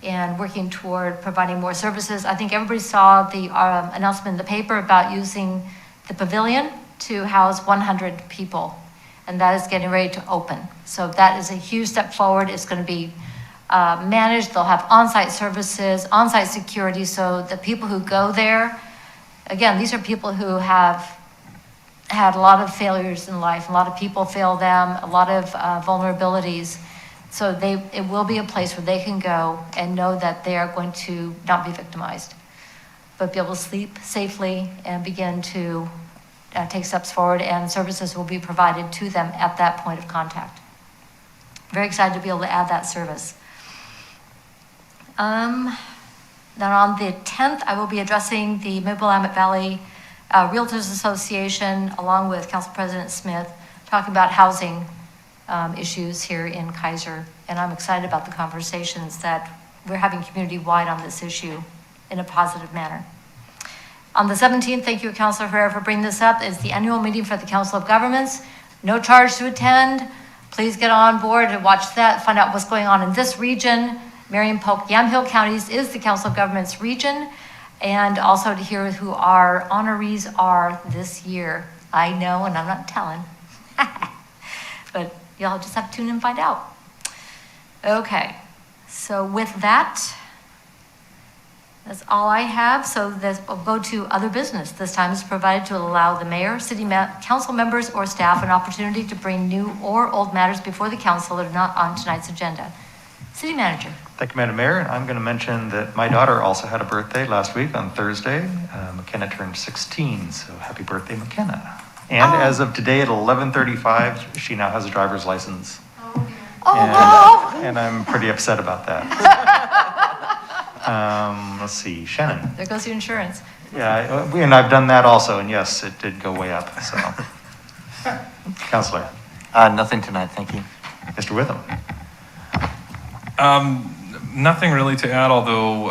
and working toward providing more services. I think everybody saw the announcement in the paper about using the pavilion to house 100 people, and that is getting ready to open. So that is a huge step forward. It's going to be managed. They'll have on-site services, on-site security, so the people who go there, again, these are people who have had a lot of failures in life. A lot of people fail them, a lot of vulnerabilities. So it will be a place where they can go and know that they are going to not be victimized, but be able to sleep safely and begin to take steps forward, and services will be provided to them at that point of contact. Very excited to be able to add that service. Then on the 10th, I will be addressing the Mid-Willamette Valley Realtors Association along with Council President Smith, talking about housing issues here in Keizer, and I'm excited about the conversations that we're having community-wide on this issue in a positive manner. On the 17th, thank you, Councilor Herrera, for bringing this up, is the annual meeting for the Council of Governments. No charge to attend. Please get on board and watch that, find out what's going on in this region. Marion, Polk, Yamhill counties is the Council of Governments region, and also to hear who our honorees are this year. I know, and I'm not telling. But y'all just have to tune in and find out. Okay, so with that, that's all I have. So we'll go to other business. This time is provided to allow the mayor, council members, or staff an opportunity to bring new or old matters before the council that are not on tonight's agenda. City manager. Thank you, Madam Mayor. I'm going to mention that my daughter also had a birthday last week on Thursday. McKenna turned 16, so happy birthday, McKenna. And as of today at 11:35, she now has a driver's license. And I'm pretty upset about that. Let's see, Shannon. There goes your insurance. Yeah, and I've done that also, and yes, it did go way up, so. Counselor. Nothing tonight, thank you. Mr. Witham. Nothing really to add, although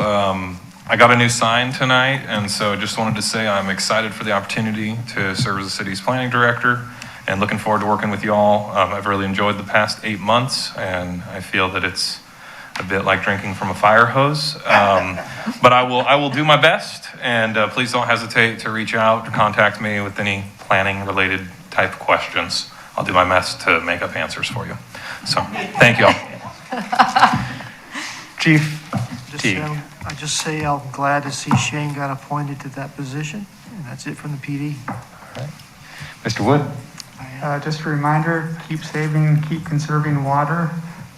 I got a new sign tonight, and so just wanted to say I'm excited for the opportunity to serve as the city's planning director and looking forward to working with you all. I've really enjoyed the past 8 months, and I feel that it's a bit like drinking from a fire hose. But I will do my best, and please don't hesitate to reach out, contact me with any planning related type questions. I'll do my best to make up answers for you. So thank you all. Chief Teague. I just say I'm glad to see Shane got appointed to that position, and that's it from the PD. All right. Mr. Wood. Just a reminder, keep saving, keep conserving water.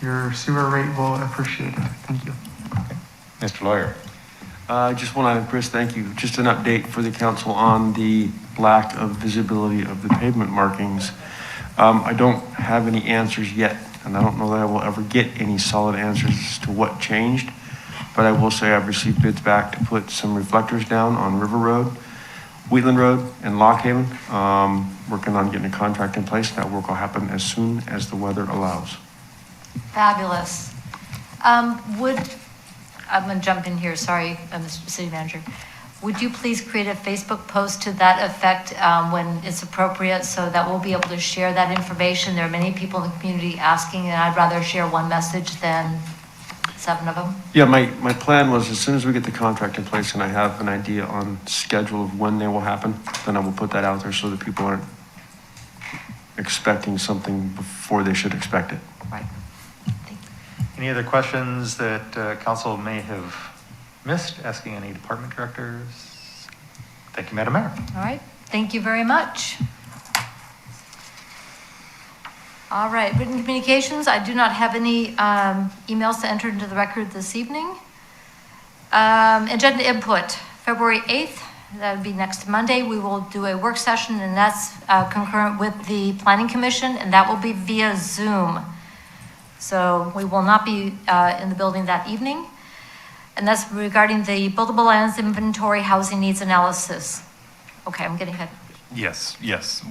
Your sewer rate will appreciate it. Thank you. Okay. Mr. Lawyer. I just want to, Chris, thank you. Just an update for the council on the lack of visibility of the pavement markings. I don't have any answers yet, and I don't know that I will ever get any solid answers as to what changed, but I will say I've received bids back to put some reflectors down on River Road, Wheatland Road, and Lock Haven. Working on getting a contract in place. That work will happen as soon as the weather allows. Fabulous. I'm going to jump in here, sorry, Mr. City Manager. Would you please create a Facebook post to that effect when it's appropriate so that we'll be able to share that information? There are many people in the community asking, and I'd rather share one message than 7 of them. Yeah, my plan was as soon as we get the contract in place and I have an idea on schedule of when they will happen, then I will put that out there so that people aren't expecting something before they should expect it. Right. Any other questions that council may have missed, asking any department directors? Thank you, Madam Mayor. All right, thank you very much. All right, written communications. I do not have any emails to enter into the record this evening. Agenda input, February 8th, that would be next Monday. We will do a work session, and that's concurrent with the Planning Commission, and that will be via Zoom. So we will not be in the building that evening. And that's regarding the buildable lands inventory housing needs analysis. Okay, I'm getting ahead. Yes.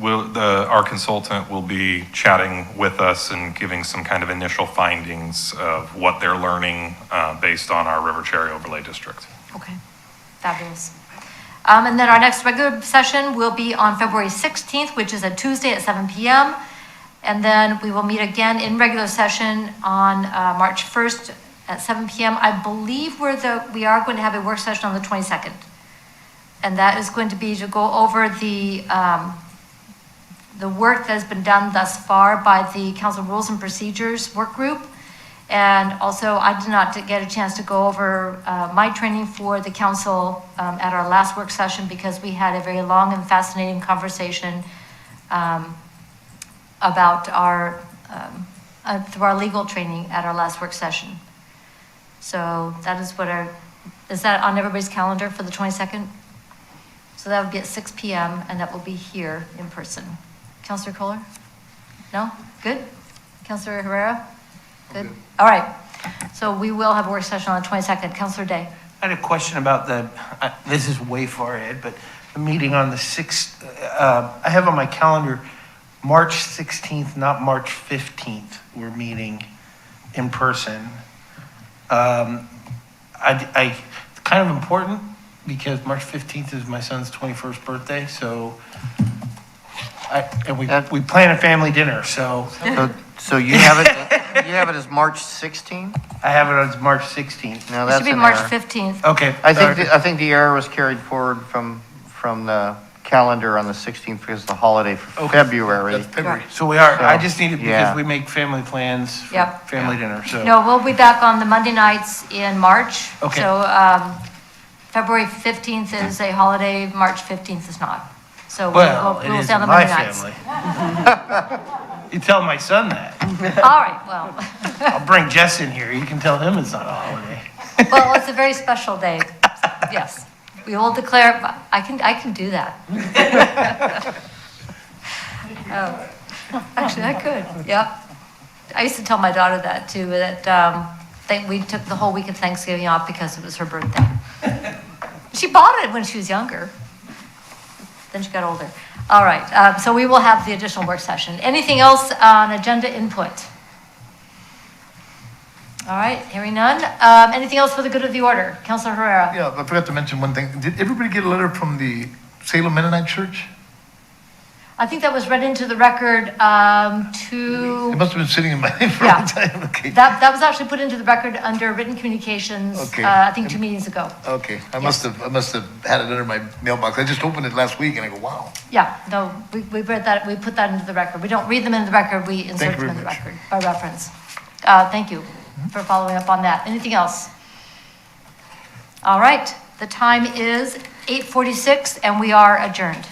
Our consultant will be chatting with us and giving some kind of initial findings of what they're learning based on our River Cherry Overlay District. Okay, fabulous. And then our next regular session will be on February 16th, which is a Tuesday at 7 p.m. And then we will meet again in regular session on March 1st at 7 p.m. I believe we are going to have a work session on the 22nd. And that is going to be to go over the work that has been done thus far by the Council Rules and Procedures Work Group. And also, I did not get a chance to go over my training for the council at our last work session because we had a very long and fascinating conversation about our through our legal training at our last work session. So that is is that on everybody's calendar for the 22nd? So that would be at 6 p.m. and that will be here in person. Councilor Kohler? No? Good? Councilor Herrera? Good? All right. So we will have a work session on the 22nd. Councilor Day? I had a question about this is way far ahead, but the meeting on the 6th, I have on my calendar March 16th, not March 15th. We're meeting in person. It's kind of important because March 15th is my son's 21st birthday, so we plan a family dinner, so. So you have it as March 16th? I have it as March 16th. No, It that's should be an March error. 15th. Okay. I think the error was carried forward from the calendar on the 16th because of the holiday for February. That's February. So we are, I So, just need it yeah. because we make family plans for Yep. family dinner, so. No, we'll be back on the Monday nights in March. Okay. So February 15th is a holiday, March 15th is not. So Well, it we'll is stay on in the my Monday nights. family. You tell my son that. All right, well, I'll bring Jess in here. You can tell him it's not a holiday. well, it's a very special day. Yes, we will declare, I can do that. Oh, actually, I could, yep. I used to tell my daughter that too, that we took the whole week of Thanksgiving off because it was her birthday. She bought it when she was younger. Then she got older. All right, so we will have the additional work session. Anything else on agenda input? All right, hearing none. Anything else for the good of the order? Councilor Herrera? Yeah, I forgot to mention one thing. Did everybody get a letter from the Salem Mennonite Church? I think that was read into the record It to, must have been sitting in my name for a Yeah. long time. Okay. that was actually put into the record under written communications, Okay. I think 2 meetings ago. Okay, I must have had it under my mailbox. I just opened it last week and I go, wow. Yeah, no, we read that, we put that into the record. We don't read them into the record, we insert Thank you them in the very record by reference. Thank you for following up on that. Anything else? All right, the time is 8:46 and we are adjourned.